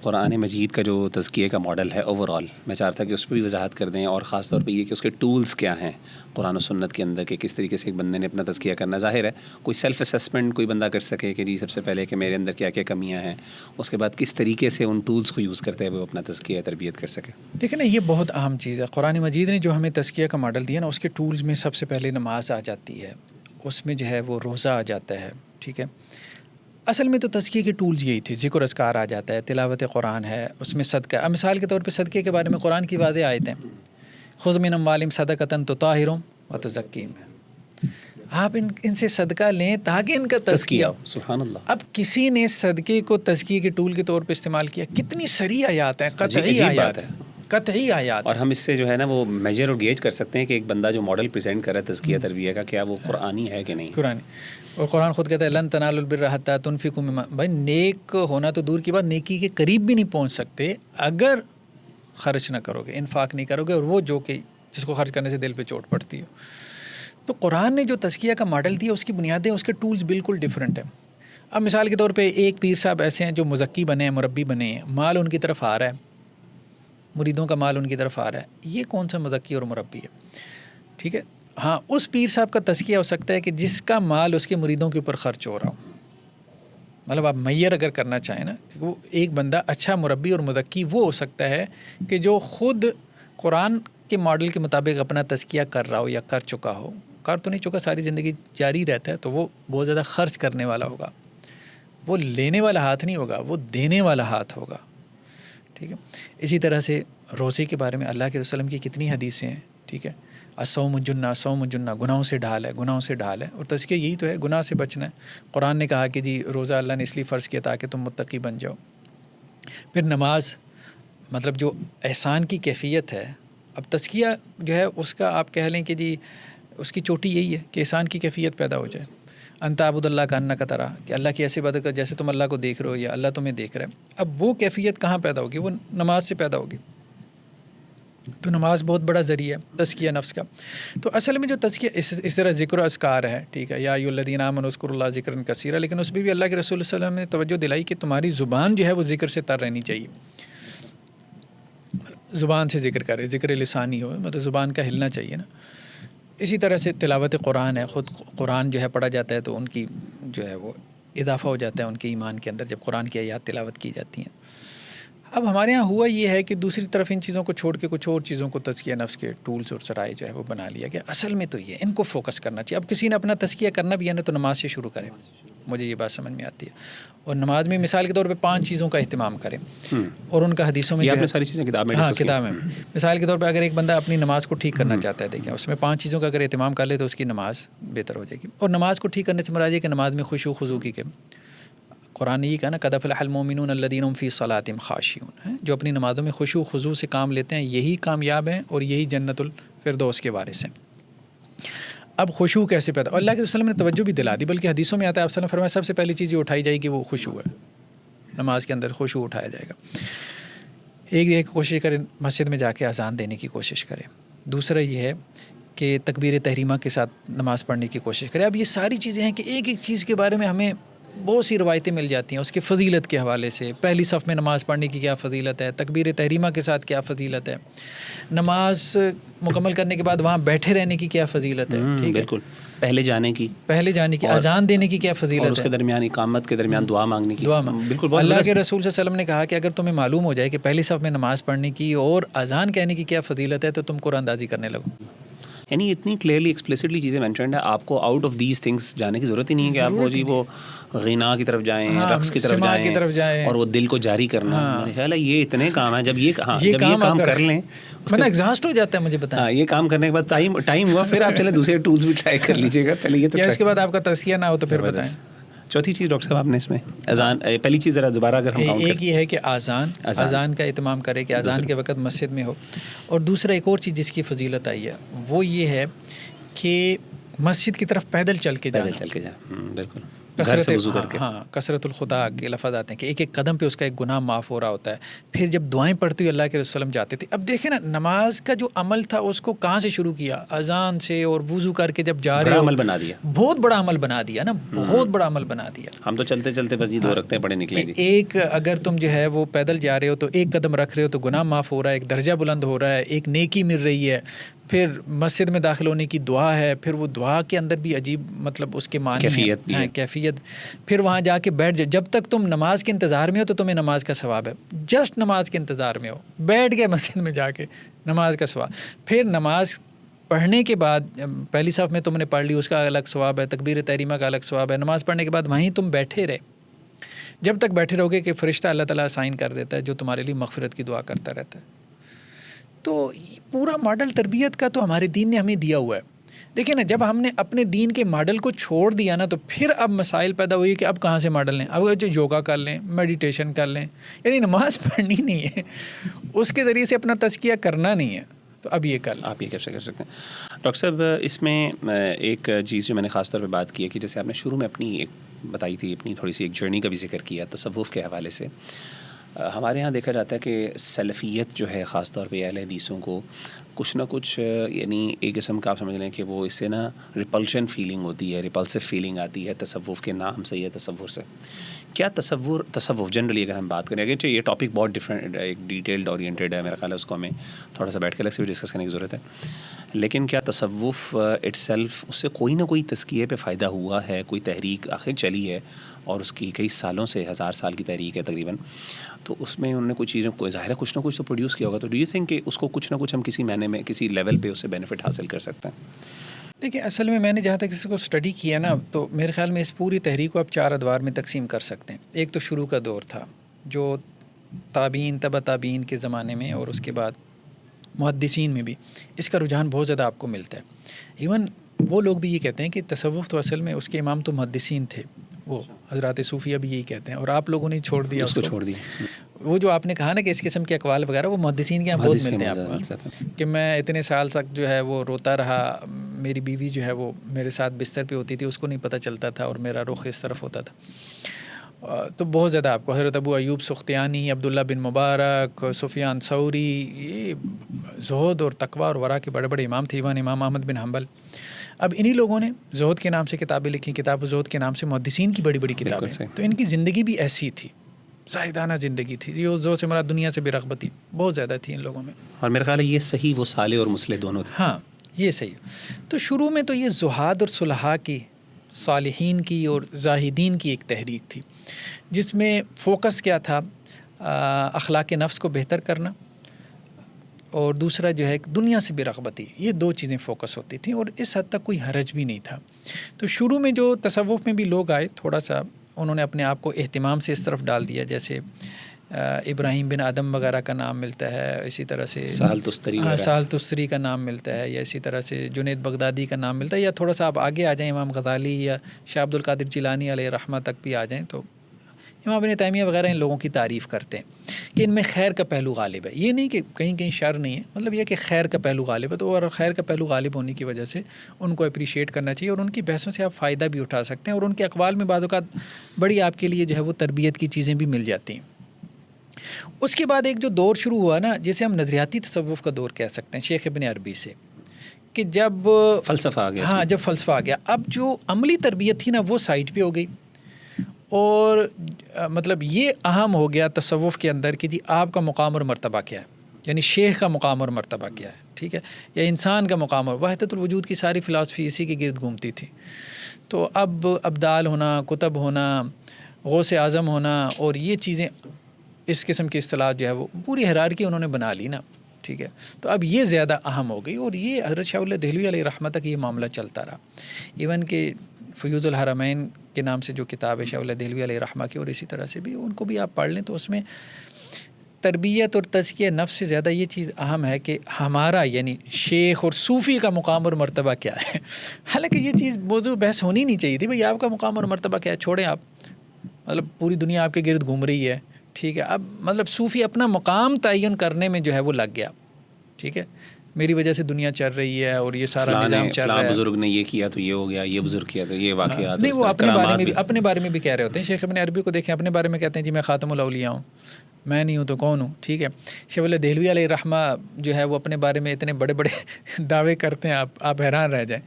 قرآن مجید کا جو تزکیے کا ماڈل ہے اوور آل، میں چاہتا کہ اس پہ بھی وضاحت کر دیں، اور خاص طور پہ یہ کہ اس کے ٹولز کیا ہیں قرآن و سنت کے اندر، کہ کس طریقے سے ایک بندے نے اپنا تزکیہ کرنا۔ ظاہر ہے کوئی سیلف اسیسمنٹ کوئی بندہ کر سکے کہ جی سب سے پہلے کہ میرے اندر کیا کیا کمیاں ہیں، اس کے بعد کس طریقے سے ان ٹولز کو یوز کرتے ہوئے وہ اپنا تزکیہ تربیت کر سکے۔ دیکھیں نا، یہ بہت اہم چیز ہے۔ قرآن مجید نے جو ہمیں تزکیہ کا ماڈل دیا نا، اس کے ٹولز میں سب سے پہلے نماز آ جاتی ہے، اس میں جو ہے وہ روزہ آ جاتا ہے، ٹھیک ہے۔ اصل میں تو تزکیے کے ٹولز یہی تھے، ذکر اذکار آ جاتا ہے، تلاوت قرآن ہے، اس میں صدقہ، اب مثال کے طور پہ صدقے کے بارے میں قرآن کی واضح آیتیں، خذ من اموالہم صدقۃ تطہرہم وتزکیہم، آپ ان سے صدقہ لیں تاکہ ان کا تزکیہ ہو۔ سبحان اللہ۔ اب کسی نے صدقے کو تزکیے کے ٹول کے طور پہ استعمال کیا، کتنی سری آیات ہیں، قطعی عجیب آیات بات ہے، قطعی آیات، اور ہم اس سے جو ہے نا وہ میجر اور گیج کر سکتے ہیں کہ ایک بندہ جو ماڈل پریزنٹ کر رہا ہے تزکیہ تربیہ کا، کیا وہ قرآنی ہے کہ نہیں۔ قرآن، اور قرآن خود کہتا ہے لن تنالوا البر حتی تنفقوا مما، بھائی نیک ہونا تو دور کی بات، نیکی کے قریب بھی نہیں پہنچ سکتے اگر خرچ نہ کرو گے، انفاق نہیں کرو گے، اور وہ جو کہ جس کو خرچ کرنے سے دل پہ چوٹ پڑتی ہو۔ تو قرآن نے جو تزکیہ کا ماڈل دیا، اس کی بنیادیں، اس کے ٹولز بالکل ڈیفرنٹ ہیں۔ اب مثال کے طور پہ ایک پیر صاحب ایسے ہیں جو مزکی بنے ہیں، مربی بنے ہیں، مال ان کی طرف آ رہا ہے، مریدوں کا مال ان کی طرف آ رہا ہے، یہ کون سا مزکی اور مربی ہے، ٹھیک ہے۔ ہاں، اس پیر صاحب کا تزکیہ ہو سکتا ہے کہ جس کا مال اس کے مریدوں کے اوپر خرچ ہو رہا ہو، مطلب آپ میئر اگر کرنا چاہیں نا، کہ وہ ایک بندہ اچھا مربی اور مزکی وہ ہو سکتا ہے کہ جو خود قرآن کے ماڈل کے مطابق اپنا تزکیہ کر رہا ہو یا کر چکا ہو، کر تو نہیں چکا، ساری زندگی جاری رہتا ہے، تو وہ بہت زیادہ خرچ کرنے والا ہوگا، وہ لینے والا ہاتھ نہیں ہوگا، وہ دینے والا ہاتھ ہوگا، ٹھیک ہے۔ اسی طرح سے روزے کے بارے میں اللہ کے رسول کی کتنی حدیثیں ہیں، ٹھیک ہے، الصوم جنہ، صوم جنہ، گناہوں سے ڈھال ہے، گناہوں سے ڈھال ہے، اور تزکیہ یہی تو ہے، گناہ سے بچنا ہے۔ قرآن نے کہا کہ جی روزہ اللہ نے اس لیے فرض کیا تاکہ تم متقی بن جاؤ۔ پھر نماز، مطلب جو احسان کی کیفیت ہے اب تزکیہ جو ہے اس کا آپ کہہ لیں کہ جی اس کی چوٹی یہی ہے کہ انسان کی کیفیت پیدا ہو جائے، انت عبد اللہ کا انک ترا، کہ اللہ کی ایسی عبادت کر جیسے تم اللہ کو دیکھ رہے ہو یا اللہ تمہیں دیکھ رہا ہے۔ اب وہ کیفیت کہاں پیدا ہوگی؟ وہ نماز سے پیدا ہوگی۔ تو نماز بہت بڑا ذریعہ ہے تزکیہ نفس کا۔ تو اصل میں جو تزکیہ اس طرح ذکر و اذکار ہے، ٹھیک ہے، یا ایھا الذین آمنوا اذکروا اللہ ذکرا کثیرا، لیکن اس میں بھی اللہ کے رسول صلی اللہ علیہ وسلم نے توجہ دلائی کہ تمہاری زبان جو ہے وہ ذکر سے تر رہنی چاہیے، زبان سے ذکر کرے، ذکر لسانی ہو، مطلب زبان کا ہلنا چاہیے نا۔ اسی طرح سے تلاوت قرآن ہے، خود قرآن جو ہے پڑھا جاتا ہے تو ان کی جو ہے وہ اضافہ ہو جاتا ہے ان کے ایمان کے اندر جب قرآن کی آیات تلاوت کی جاتی ہیں۔ اب ہمارے ہاں ہوا یہ ہے کہ دوسری طرف ان چیزوں کو چھوڑ کے کچھ اور چیزوں کو تزکیہ نفس کے ٹولز اور ذرائع جو ہے وہ بنا لیا گیا۔ اصل میں تو یہ ان کو فوکس کرنا چاہیے۔ اب کسی نے اپنا تزکیہ کرنا بھی ہے نا تو نماز سے شروع کرے، مجھے یہ بات سمجھ میں آتی ہے، اور نماز میں مثال کے طور پہ 5 چیزوں کا اہتمام کریں، اور ان کا حدیثوں میں یہ آپ نے ساری چیزیں کتاب میں ڈسکس کی۔ کتاب میں مثال کے طور پہ اگر ایک بندہ اپنی نماز کو ٹھیک کرنا چاہتا ہے، دیکھیں اس میں 5 چیزوں کا اگر اہتمام کر لے تو اس کی نماز بہتر ہو جائے گی۔ اور نماز کو ٹھیک کرنے سے مراد یہ کہ نماز میں خشوع خضوع کی کہ قرآن نے یہ کہا نا قد افلح المؤمنون الذین هم فی صلاتهم خاشعون، جو اپنی نمازوں میں خشوع خضوع سے کام لیتے ہیں یہی کامیاب ہیں اور یہی جنت الفردوس کے وارث ہیں۔ اب خشوع کیسے پیدا؟ اور اللہ کے رسول نے توجہ بھی دلا دی، بلکہ حدیثوں میں آتا ہے آپ صلی اللہ علیہ وسلم فرمایا سب سے پہلی چیز جو اٹھائی جائے گی وہ خشوع ہے، نماز کے اندر خشوع اٹھایا جائے گا۔ ایک کوشش کریں مسجد میں جا کے اذان دینے کی کوشش کریں، دوسرا یہ ہے کہ تکبیر تحریمہ کے ساتھ نماز پڑھنے کی کوشش کریں۔ اب یہ ساری چیزیں ہیں کہ ایک ایک چیز کے بارے میں ہمیں بہت سی روایتیں مل جاتی ہیں اس کے فضیلت کے حوالے سے، پہلی صف میں نماز پڑھنے کی کیا فضیلت ہے، تکبیر تحریمہ کے ساتھ کیا فضیلت ہے، نماز مکمل کرنے کے بعد وہاں بیٹھے رہنے کی کیا فضیلت ہے، ٹھیک ہے، بالکل، پہلے جانے کی، اذان دینے کی کیا اور فضیلت اس ہے، کے درمیان اقامت کے درمیان دعا مانگنے کی، بالکل۔ اللہ کے رسول صلی اللہ علیہ وسلم نے کہا کہ اگر تمہیں معلوم ہو جائے کہ پہلی صف میں نماز پڑھنے کی اور اذان کہنے کی کیا فضیلت ہے تو تم قرآن اندازی کرنے لگو۔ یعنی اتنی کلیئرلی ایکسپلیسٹلی چیزیں مینشنڈ ہے، آپ کو آؤٹ آف دیز تھنگس جانے کی ضرورت ہی نہیں ہے کہ آپ وہ غنا کی طرف جائیں، رقص کی طرف جائیں اور وہ دل کو جاری کرنا۔ میرے خیال ہے یہ اتنے کام ہیں، جب یہ کام کر لیں ورنہ ایگزاسٹ ہو جاتا ہے، مجھے بتائیں۔ ہاں، یہ کام کرنے کے بعد ٹائم ہوا پھر آپ چلے دوسرے ٹولز بھی ٹرائی کر لیجیے گا، پہلے یہ تو اس کے بعد آپ کا تزکیہ نہ ہو تو پھر بتائیں۔ چوتھی چیز ڈاکٹر صاحب آپ نے اس میں اذان، پہلی چیز ذرا دوبارہ اگر ہم کاؤنٹ کریں، ایک یہ ہے کہ اذان کا اہتمام کرے کہ اذان کے وقت مسجد میں ہو، اور دوسرا ایک اور چیز جس کی فضیلت آئی ہے وہ یہ ہے کہ مسجد کی طرف پیدل چل کے جائیں، بالکل، گھر سے وضو کر کے۔ ہاں، کثرت الخطا کے لفظ آتے ہیں کہ ایک ایک قدم پہ اس کا ایک گناہ معاف ہو رہا ہوتا ہے۔ پھر جب دعائیں پڑھتے ہوئے اللہ کے رسول صلی اللہ علیہ وسلم جاتے تھے، اب دیکھیں نا نماز کا جو عمل تھا اس کو کہاں سے شروع کیا؟ اذان سے، اور وضو کر کے جب جا رہے بڑا عمل بنا دیا، بہت بڑا عمل بنا دیا نا، بہت بڑا عمل بنا دیا۔ ہم تو چلتے چلتے بس یہ دو رکھتے ہیں پڑے نکلیں گے۔ ایک اگر تم جو ہے وہ پیدل جا رہے ہو تو ایک قدم رکھ رہے ہو تو گناہ معاف ہو رہا ہے، ایک درجہ بلند ہو رہا ہے، ایک نیکی مل رہی ہے۔ پھر مسجد میں داخل ہونے کی دعا ہے، پھر وہ دعا کے اندر بھی عجیب مطلب اس کے معنی ہیں، کیفیت۔ پھر وہاں جا کے بیٹھ جاؤ، جب تک تم نماز کے انتظار میں ہو تو تمہیں نماز کا ثواب ہے، جسٹ نماز کے انتظار میں ہو، بیٹھ گئے مسجد میں جا کے، نماز کا ثواب۔ پھر نماز پڑھنے کے بعد پہلی صف میں تم نے پڑھ لی، اس کا الگ ثواب ہے، تکبیر تحریمہ کا الگ ثواب ہے۔ نماز پڑھنے کے بعد وہیں تم بیٹھے رہے، جب تک بیٹھے رہو گے کہ فرشتہ اللہ تعالیٰ سائن کر دیتا ہے جو تمہارے لیے مغفرت کی دعا کرتا رہتا ہے۔ تو پورا ماڈل تربیت کا تو ہمارے دین نے ہمیں دیا ہوا ہے۔ دیکھیں نا، جب ہم نے اپنے دین کے ماڈل کو چھوڑ دیا نا تو پھر اب مسائل پیدا ہوئی کہ اب کہاں سے ماڈل لیں؟ اب جو یوگا کر لیں، میڈیٹیشن کر لیں، یعنی نماز پڑھنی نہیں ہے، اس کے ذریعے سے اپنا تزکیہ کرنا نہیں ہے، تو اب یہ آپ یہ کیسے کر سکتے ہیں؟ ڈاکٹر صاحب اس میں ایک چیز جو میں نے خاص طور پہ بات کی ہے کہ جیسے آپ نے شروع میں اپنی ایک بتائی تھی، اپنی تھوڑی سی ایک جرنی کا بھی ذکر کیا تصوف کے حوالے سے۔ ہمارے ہاں دیکھا جاتا ہے کہ سلفیت جو ہے خاص طور پہ اہل حدیثوں کو کچھ نہ کچھ یعنی ایک قسم کا آپ سمجھ لیں کہ وہ اس سے نا ریپلشن فیلنگ ہوتی ہے، ریپلسو فیلنگ آتی ہے تصوف کے نام سے یا تصور سے۔ کیا تصوف جنرلی اگر ہم بات کریں، اگرچہ یہ ٹاپک بہت ڈفرینٹ، ایک ڈیٹیلڈ اورینٹیڈ ہے، میرا خیال ہے اس کو ہمیں تھوڑا سا بیٹھ کے الگ سے بھی ڈسکس کرنے کی ضرورت ہے، لیکن کیا تصوف اٹ سیلف اس سے کوئی نہ کوئی تزکیے پہ فائدہ ہوا ہے؟ کوئی تحریک آخر چلی ہے اور اس کی کئی سالوں سے 1000 سال کی تحریک ہے تقریباً، تو اس میں انہوں نے کوئی چیزیں کو ظاہر ہے کچھ نہ کچھ تو پروڈیوس کیا ہوگا، تو ڈو یو تھنک کہ اس کو کچھ نہ کچھ ہم کسی معنی میں کسی لیول پہ اس سے بینیفٹ حاصل کر سکتے ہیں؟ دیکھیں اصل میں نے جہاں تک اس کو اسٹڈی کیا نا تو میرے خیال میں اس پوری تحریک کو آپ 4 ادوار میں تقسیم کر سکتے ہیں۔ ایک تو شروع کا دور تھا جو تابعین تبع تابعین کے زمانے میں، اور اس کے بعد محدثین میں بھی اس کا رجحان بہت زیادہ آپ کو ملتا ہے۔ ایون وہ لوگ بھی یہ کہتے ہیں کہ تصوف تو اصل میں اس کے امام تو محدثین تھے، وہ حضرات صوفیہ بھی یہی کہتے ہیں، اور آپ لوگوں نے چھوڑ دیا، اس کو چھوڑ دیا۔ وہ جو آپ نے کہا نا کہ اس قسم کے اقوال وغیرہ وہ محدثین کے یہاں بہت ملتے ہیں آپ کو، کہ میں اتنے سال تک جو ہے وہ روتا رہا، میری بیوی جو ہے وہ میرے ساتھ بستر پہ ہوتی تھی، اس کو نہیں پتہ چلتا تھا اور میرا رخ اس طرف ہوتا تھا. تو بہت زیادہ آپ کو حضرت ابو ایوب سختیانی، عبداللہ بن مبارک، سفیان ثوری، یہ زہد اور تقوی اور ورع کے بڑے بڑے امام تھے، ایون امام احمد بن حنبل. اب انہی لوگوں نے زہد کے نام سے کتابیں لکھی، کتاب الزہد کے نام سے محدثین کی بڑی بڑی کتابیں. تو ان کی زندگی بھی ایسی تھی، زاہدانہ زندگی تھی، یہ زہد سے مراد دنیا سے بے رغبتی بہت زیادہ تھی ان لوگوں میں. اور میرا خیال ہے یہ صحیح وہ صالح اور مصلح دونوں تھے. ہاں یہ صحیح. تو شروع میں تو یہ زہاد اور صلحاء کی، صالحین کی اور زاہدین کی ایک تحریک تھی، جس میں فوکس کیا تھا، اخلاق نفس کو بہتر کرنا، اور دوسرا جو ہے دنیا سے بے رغبتی. یہ دو چیزیں فوکس ہوتی تھیں، اور اس حد تک کوئی حرج بھی نہیں تھا. تو شروع میں جو تصوف میں بھی لوگ آئے، تھوڑا سا انہوں نے اپنے آپ کو اہتمام سے اس طرف ڈال دیا، جیسے ابراہیم بن آدم وغیرہ کا نام ملتا ہے، اسی طرح سے سہل تستری کا نام ملتا ہے، یا اسی طرح سے جنید بغدادی کا نام ملتا ہے، یا تھوڑا سا آپ آگے آ جائیں امام غزالی یا شاہ عبد القادر جیلانی علیہ رحمہ تک بھی آ جائیں، تو امام ابن تیمیہ وغیرہ ان لوگوں کی تعریف کرتے ہیں کہ ان میں خیر کا پہلو غالب ہے. یہ نہیں کہ کہیں کہیں شر نہیں ہے، مطلب یہ کہ خیر کا پہلو غالب ہے. تو اور خیر کا پہلو غالب ہونے کی وجہ سے ان کو اپریشیٹ کرنا چاہیے، اور ان کی بحثوں سے آپ فائدہ بھی اٹھا سکتے ہیں، اور ان کے اقوال میں بعض اوقات بڑی آپ کے لیے جو ہے وہ تربیت کی چیزیں بھی مل جاتی ہیں. اس کے بعد ایک جو دور شروع ہوا نا، جسے ہم نظریاتی تصوف کا دور کہہ سکتے ہیں، شیخ ابن عربی سے، کہ جب فلسفہ آ گیا. ہاں جب فلسفہ آ گیا، اب جو عملی تربیت تھی نا وہ سائٹ پہ ہو گئی، اور مطلب یہ اہم ہو گیا تصوف کے اندر کہ جی آپ کا مقام اور مرتبہ کیا ہے، یعنی شیخ کا مقام اور مرتبہ کیا ہے، ٹھیک ہے، یا انسان کا مقام. اور وحدت الوجود کی ساری فلاسفی اسی کے گرد گھومتی تھی. تو اب ابدال ہونا، کتب ہونا، غوث اعظم ہونا، اور یہ چیزیں، اس قسم کی اصطلاحات جو ہے وہ پوری ہیرارکی انہوں نے بنا لی نا، ٹھیک ہے. تو اب یہ زیادہ اہم ہو گئی، اور یہ حضرت شاہ اللہ دہلوی علیہ رحمہ تک یہ معاملہ چلتا رہا. ایون کہ فیوض الحرمین کے نام سے جو کتاب ہے شاہ اللہ دہلوی علیہ رحمہ کی، اور اسی طرح سے بھی ان کو بھی آپ پڑھ لیں تو اس میں تربیت اور تزکیہ نفس سے زیادہ یہ چیز اہم ہے کہ ہمارا یعنی شیخ اور صوفی کا مقام اور مرتبہ کیا ہے. حالانکہ یہ چیز موضوع بحث ہونی نہیں چاہیے تھی، بھئی آپ کا مقام اور مرتبہ کیا ہے، چھوڑیں آپ، مطلب پوری دنیا آپ کے گرد گھوم رہی ہے، ٹھیک ہے. اب مطلب صوفی اپنا مقام تعین کرنے میں جو ہے وہ لگ گیا، ٹھیک ہے، میری وجہ سے دنیا چل رہی ہے اور یہ سارا نظام چل رہا ہے، بزرگ نے یہ کیا تو یہ ہو گیا، یہ بزرگ کیا تو یہ واقعات. نہیں، وہ اپنے بارے میں بھی کہہ رہے ہوتے ہیں. شیخ ابن عربی کو دیکھیں، اپنے بارے میں کہتے ہیں جی میں خاتم الاولیاء ہوں، میں نہیں ہوں تو کون ہوں، ٹھیک ہے. شیخ اللہ دہلوی علیہ رحمہ جو ہے وہ اپنے بارے میں اتنے بڑے بڑے دعوے کرتے ہیں، آپ حیران رہ جائیں.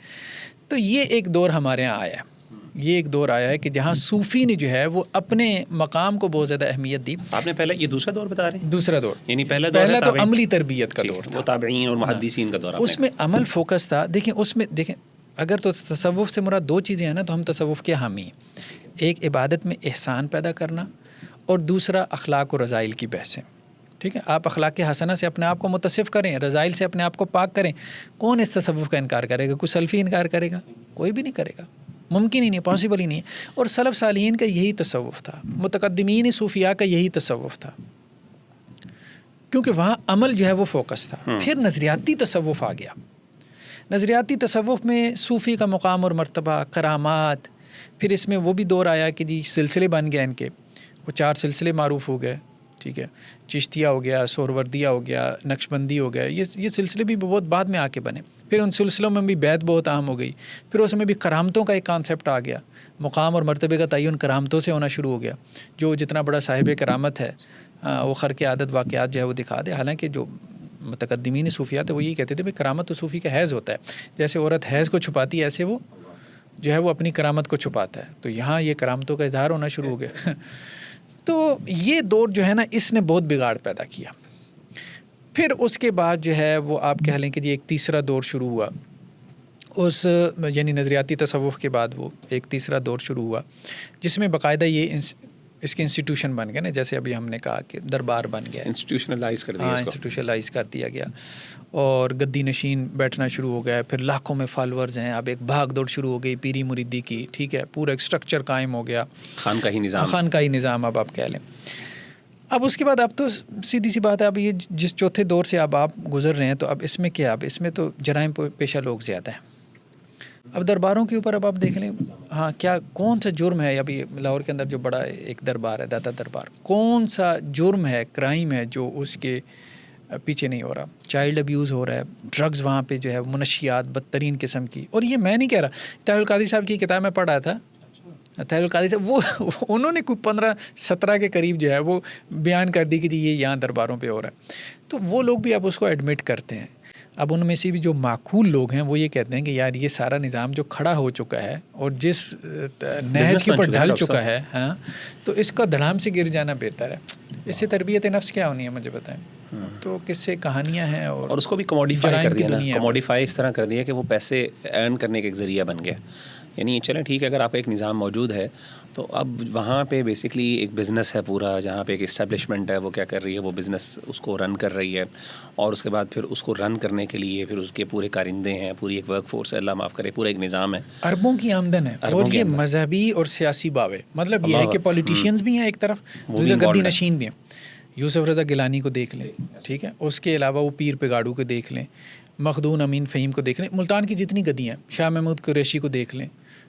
تو یہ ایک دور ہمارے یہاں آیا ہے، یہ ایک دور آیا ہے کہ جہاں صوفی نے جو ہے وہ اپنے مقام کو بہت زیادہ اہمیت دی. آپ نے پہلے یہ دوسرا دور بتا رہے ہیں؟ دوسرا دور، یعنی پہلا تو عملی تربیت کا دور تھا، وہ تابعین اور محدثین کا دور. اس میں عمل فوکس تھا. دیکھیں اگر تو تصوف سے مراد دو چیزیں ہیں نا، تو ہم تصوف کے حامی ہیں. ایک عبادت میں احسان پیدا کرنا، اور دوسرا اخلاق و رذائل کی بحثیں، ٹھیک ہے. آپ اخلاق حسنہ سے اپنے آپ کو متصف کریں، رذائل سے اپنے آپ کو پاک کریں. کون اس تصوف کا انکار کرے گا؟ کوئی سلفی انکار کرے گا؟ کوئی بھی نہیں کرے گا، ممکن ہی نہیں، پاسبل ہی نہیں. اور سلف صالحین کا یہی تصوف تھا، متقدمین صوفیاء کا یہی تصوف تھا، کیونکہ وہاں عمل جو ہے وہ فوکس تھا. پھر نظریاتی تصوف آ گیا. نظریاتی تصوف میں صوفی کا مقام اور مرتبہ، کرامات، پھر اس میں وہ بھی دور آیا کہ جی سلسلے بن گئے ان کے، وہ 4 سلسلے معروف ہو گئے، ٹھیک ہے. چشتیہ ہو گیا، سہروردیہ ہو گیا، نقشبندی ہو گیا. یہ سلسلے بھی بہت بعد میں آ کے بنے. پھر ان سلسلوں میں بھی بیعت بہت عام ہو گئی. پھر اس میں بھی کرامتوں کا ایک کانسیپٹ آ گیا، مقام اور مرتبے کا تعین کرامتوں سے ہونا شروع ہو گیا. جو جتنا بڑا صاحب کرامت ہے وہ خرق عادت واقعات جو ہے وہ دکھا دے. حالانکہ جو متقدمین صوفیات تھے وہ یہی کہتے تھے بھئی کرامت تو صوفی کا حیض ہوتا ہے، جیسے عورت حیض کو چھپاتی ہے ایسے وہ جو ہے وہ اپنی کرامت کو چھپاتا ہے. تو یہاں یہ کرامتوں کا اظہار ہونا شروع ہو گیا. تو یہ دور جو ہے نا، اس نے بہت بگاڑ پیدا کیا. پھر اس کے بعد جو ہے وہ آپ کہہ لیں کہ جی ایک تیسرا دور شروع ہوا. اس یعنی نظریاتی تصوف کے بعد وہ ایک تیسرا دور شروع ہوا، جس میں باقاعدہ یہ اس کے انسٹیٹیوشن بن گئے نا، جیسے ابھی ہم نے کہا کہ دربار بن گیا، انسٹیٹیوشنلائز کر دیا، انسٹیٹیوشنلائز کر دیا گیا، اور گدی نشین بیٹھنا شروع ہو گیا. پھر لاکھوں میں فالورز ہیں. اب ایک بھاگ دوڑ شروع ہو گئی پیری مریدی کی، ٹھیک ہے. پورا ایک سٹرکچر قائم ہو گیا، خانقاہی نظام اب آپ کہہ لیں. اب اس کے بعد اب تو سیدھی سی بات ہے، اب یہ جس چوتھے دور سے اب آپ گزر رہے ہیں، تو اب اس میں کیا، اب اس میں تو جرائم پیشہ لوگ زیادہ ہیں. اب درباروں کے اوپر اب آپ دیکھ لیں، ہاں کیا کون سا جرم ہے، ابھی لاہور کے اندر جو بڑا ایک دربار ہے داتا دربار، کون سا جرم ہے، کرائم ہے جو اس کے پیچھے نہیں ہو رہا؟ چائلڈ ابیوز ہو رہا ہے، ڈرگز وہاں پہ جو ہے منشیات بدترین قسم کی. اور یہ میں نہیں کہہ رہا، طاہر القادری صاحب کی کتاب میں پڑھا تھا، طاہر القادری صاحب وہ انہوں نے کوئی 15-17 کے قریب جو ہے وہ بیان کر دی کہ جی یہ یہاں درباروں پہ ہو رہا ہے. تو وہ لوگ بھی اب اس کو ایڈمٹ کرتے ہیں. اب ان میں سے بھی جو معقول لوگ ہیں وہ یہ کہتے ہیں کہ یار یہ سارا نظام جو کھڑا ہو چکا ہے اور جس نہج کے اوپر ڈھل چکا ہے، ہاں، تو اس کا دھڑام سے گر جانا بہتر ہے. اس سے تربیت نفس کیا ہونی ہے مجھے بتائیں. تو کس سے کہانیاں ہیں اور اس کو بھی کموڈیفائی کر دیا نا، کموڈیفائی اس طرح کر دیا کہ وہ پیسے ارن کرنے کا ایک ذریعہ بن گیا. یعنی چلیں ٹھیک ہے، اگر آپ کا ایک نظام موجود ہے تو اب وہاں پہ بیسکلی ایک بزنس ہے پورا، جہاں پہ ایک اسٹیبلشمنٹ ہے، وہ کیا کر رہی ہے، وہ بزنس اس کو رن کر رہی ہے، اور اس کے بعد پھر اس کو رن کرنے کے لیے پھر اس کے پورے کارندے ہیں، پوری ایک ورک فورس ہے، اللہ معاف کرے، پورا ایک نظام ہے، اربوں کی آمدن ہے. اور یہ مذہبی اور سیاسی باوے، مطلب یہ ہے کہ پولیٹیشینز بھی ہیں ایک طرف، دوسرے گدی نشین بھی ہیں. یوسف رضا گیلانی کو دیکھ لیں، ٹھیک ہے، اس کے علاوہ وہ پیر پگاڑو کو دیکھ لیں، مخدون امین فہیم کو دیکھ لیں، ملتان کی جتنی گدی ہیں، شاہ محمود قریشی کو دیکھ لیں،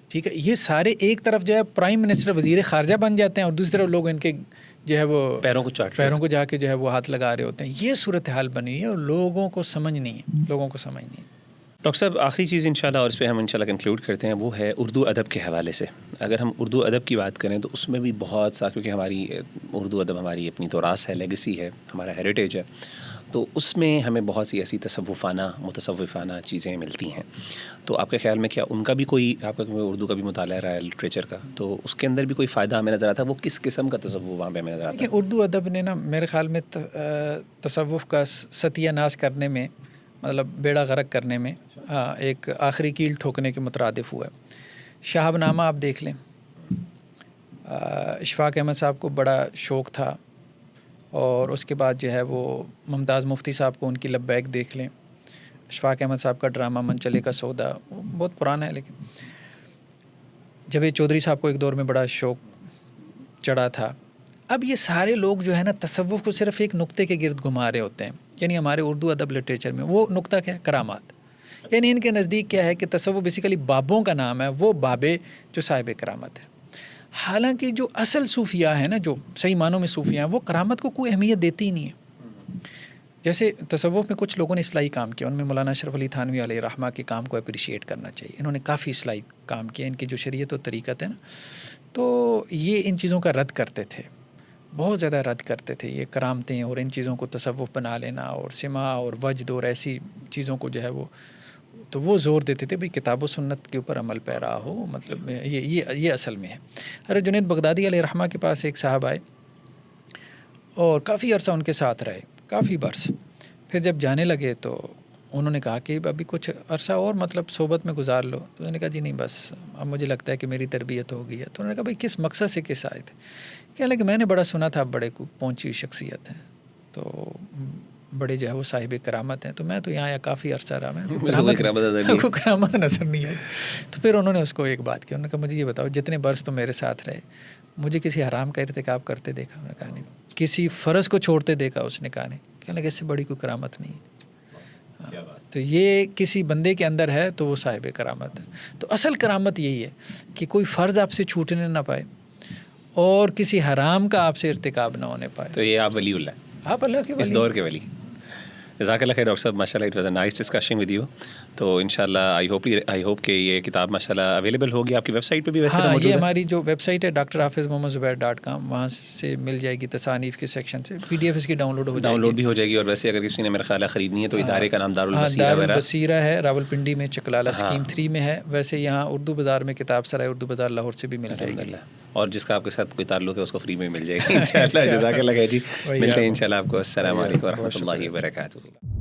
ٹھیک ہے. یہ سارے ایک طرف جو ہے پرائم منسٹر وزیر خارجہ بن جاتے ہیں اور دوسری طرف لوگ ان کے جو ہے وہ پیروں کو جا کے جو ہے وہ ہاتھ لگا رہے ہوتے ہیں. یہ صورتحال بنی ہے اور لوگوں کو سمجھ نہیں ہے. ڈاکٹر صاحب آخری چیز انشاءاللہ، اور اس پہ ہم انشاءاللہ کنکلوڈ کرتے ہیں، وہ ہے اردو ادب کے حوالے سے. اگر ہم اردو ادب کی بات کریں تو اس میں بھی بہت سا، کیونکہ ہماری اردو ادب ہماری اپنی توراث ہے، لیگسی ہے، ہمارا ہیریٹیج ہے، تو اس میں ہمیں بہت سی ایسی متصوفانہ چیزیں ملتی ہیں. تو آپ کے خیال میں کیا ان کا بھی کوئی، آپ کا اردو کا بھی مطالعہ رہا ہے لٹریچر کا، تو اس کے اندر بھی کوئی فائدہ ہمیں نظر آتا ہے؟ وہ کس قسم کا تصوف وہاں پہ ہمیں نظر آتا ہے؟ اردو ادب نے نا میرے خیال میں تصوف کا ستیہ ناش کرنے میں، مطلب بیڑا غرق کرنے میں ایک آخری کیل ٹھوکنے کے مترادف ہوا ہے. شہاب نامہ آپ دیکھ لیں، اشفاق احمد صاحب کو بڑا شوق تھا، اور اس کے بعد جو ہے وہ ممتاز مفتی صاحب کو ان کی لبیک دیکھ لیں. اشفاق احمد صاحب کا ڈرامہ منچلے کا سودا وہ بہت پرانا ہے، لیکن جاوید چودھری صاحب کو ایک دور میں بڑا شوق چڑھا تھا. اب یہ سارے لوگ جو ہے نا تصوف کو صرف ایک نقطے کے گرد گھما رہے ہوتے ہیں. یعنی ہمارے اردو ادب لٹریچر میں وہ نقطہ کیا ہے؟ کرامات. یعنی ان کے نزدیک کیا ہے کہ تصوف بیسیکلی بابوں کا نام ہے، وہ بابے جو صاحب کرامت ہے. حالانکہ جو اصل صوفیاء ہیں نا، جو صحیح معنوں میں صوفیاء ہیں، وہ کرامت کو کوئی اہمیت دیتی ہی نہیں ہے. جیسے تصوف میں کچھ لوگوں نے اصلاحی کام کیا، ان میں مولانا اشرف علی تھانوی علیہ رحمہ کے کام کو اپریشیٹ کرنا چاہیے. انہوں نے کافی اصلاحی کام کیا. ان کی جو شریعت و طریقت ہے نا، تو یہ ان چیزوں کا رد کرتے تھے، بہت زیادہ رد کرتے تھے. یہ کرامتیں اور ان چیزوں کو تصوف بنا لینا، اور سما اور وجد اور ایسی چیزوں کو جو ہے وہ، تو وہ زور دیتے تھے بھئی کتاب و سنت کے اوپر عمل پیرا ہو. مطلب یہ اصل میں ہے. حضرت جنید بغدادی علیہ رحمہ کے پاس ایک صاحب آئے اور کافی عرصہ ان کے ساتھ رہے، کافی برس. پھر جب جانے لگے تو انہوں نے کہا کہ ابھی کچھ عرصہ اور مطلب صحبت میں گزار لو. تو انہوں نے کہا جی نہیں، بس اب مجھے لگتا ہے کہ میری تربیت ہو گئی ہے. تو انہوں نے کہا بھائی کس مقصد سے کس آئے تھے؟ کہنے لگے میں نے بڑا سنا تھا، بڑے کو پہنچی ہوئی شخصیت ہیں، تو بڑے جو ہے وہ صاحب کرامت ہیں، تو میں تو یہاں آیا کافی عرصہ رہا، میں کو کرامت نظر نہیں آئی. تو پھر انہوں نے اس کو ایک بات کی، انہوں نے کہا مجھے یہ بتاؤ جتنے برس تو میرے ساتھ رہے، مجھے کسی حرام کا ارتکاب کرتے دیکھا؟ انہوں نے کہا نہیں. کسی فرض کو چھوڑتے دیکھا؟ اس نے کہا نہیں. کہنے لگے اس سے بڑی کوئی کرامت نہیں ہے. تو یہ کسی بندے کے اندر ہے تو وہ صاحب کرامت ہے. تو اصل کرامت یہی ہے کہ کوئی فرض آپ سے چھوٹنے نہ پائے اور کسی حرام کا آپ سے ارتکاب نہ ہونے پائے. تو یہ آپ ولی اللہ، آپ اللہ کے ولی، اس دور کے ولی. جزاک اللہ خیر ڈاکٹر صاحب، ماشاء اللہ it was a nice discussion with you. تو انشاءاللہ آئی ہوپ کہ یہ کتاب ماشاءاللہ اویلیبل ہوگی آپ کی ویب سائٹ پہ بھی. ویسے ہاں، یہ ہماری جو ویب سائٹ ہے drhafizmohammadzubیر.com، وہاں سے مل جائے گی، تصانیف کے سیکشن سے PDF اس کی ڈاؤن لوڈ بھی ہو جائے گی. اور ویسے اگر کسی نے میرا خیال ہے خریدنی ہے تو ادارے کا نام دارالبصیرہ ہے، راولپنڈی میں چکلالہ اسکیم 3 میں ہے. ویسے یہاں اردو بازار میں کتاب سرائے اردو بازار لاہور سے بھی مل جائے گی، اور جس کا آپ کے ساتھ کوئی تعلق ہے اس کو فری میں مل جائے گی انشاءاللہ. جزاک اللہ خیر جی، ملتے ہیں انشاءاللہ آپ کو. السلام علیکم ورحمۃ اللہ وبرکاتہ.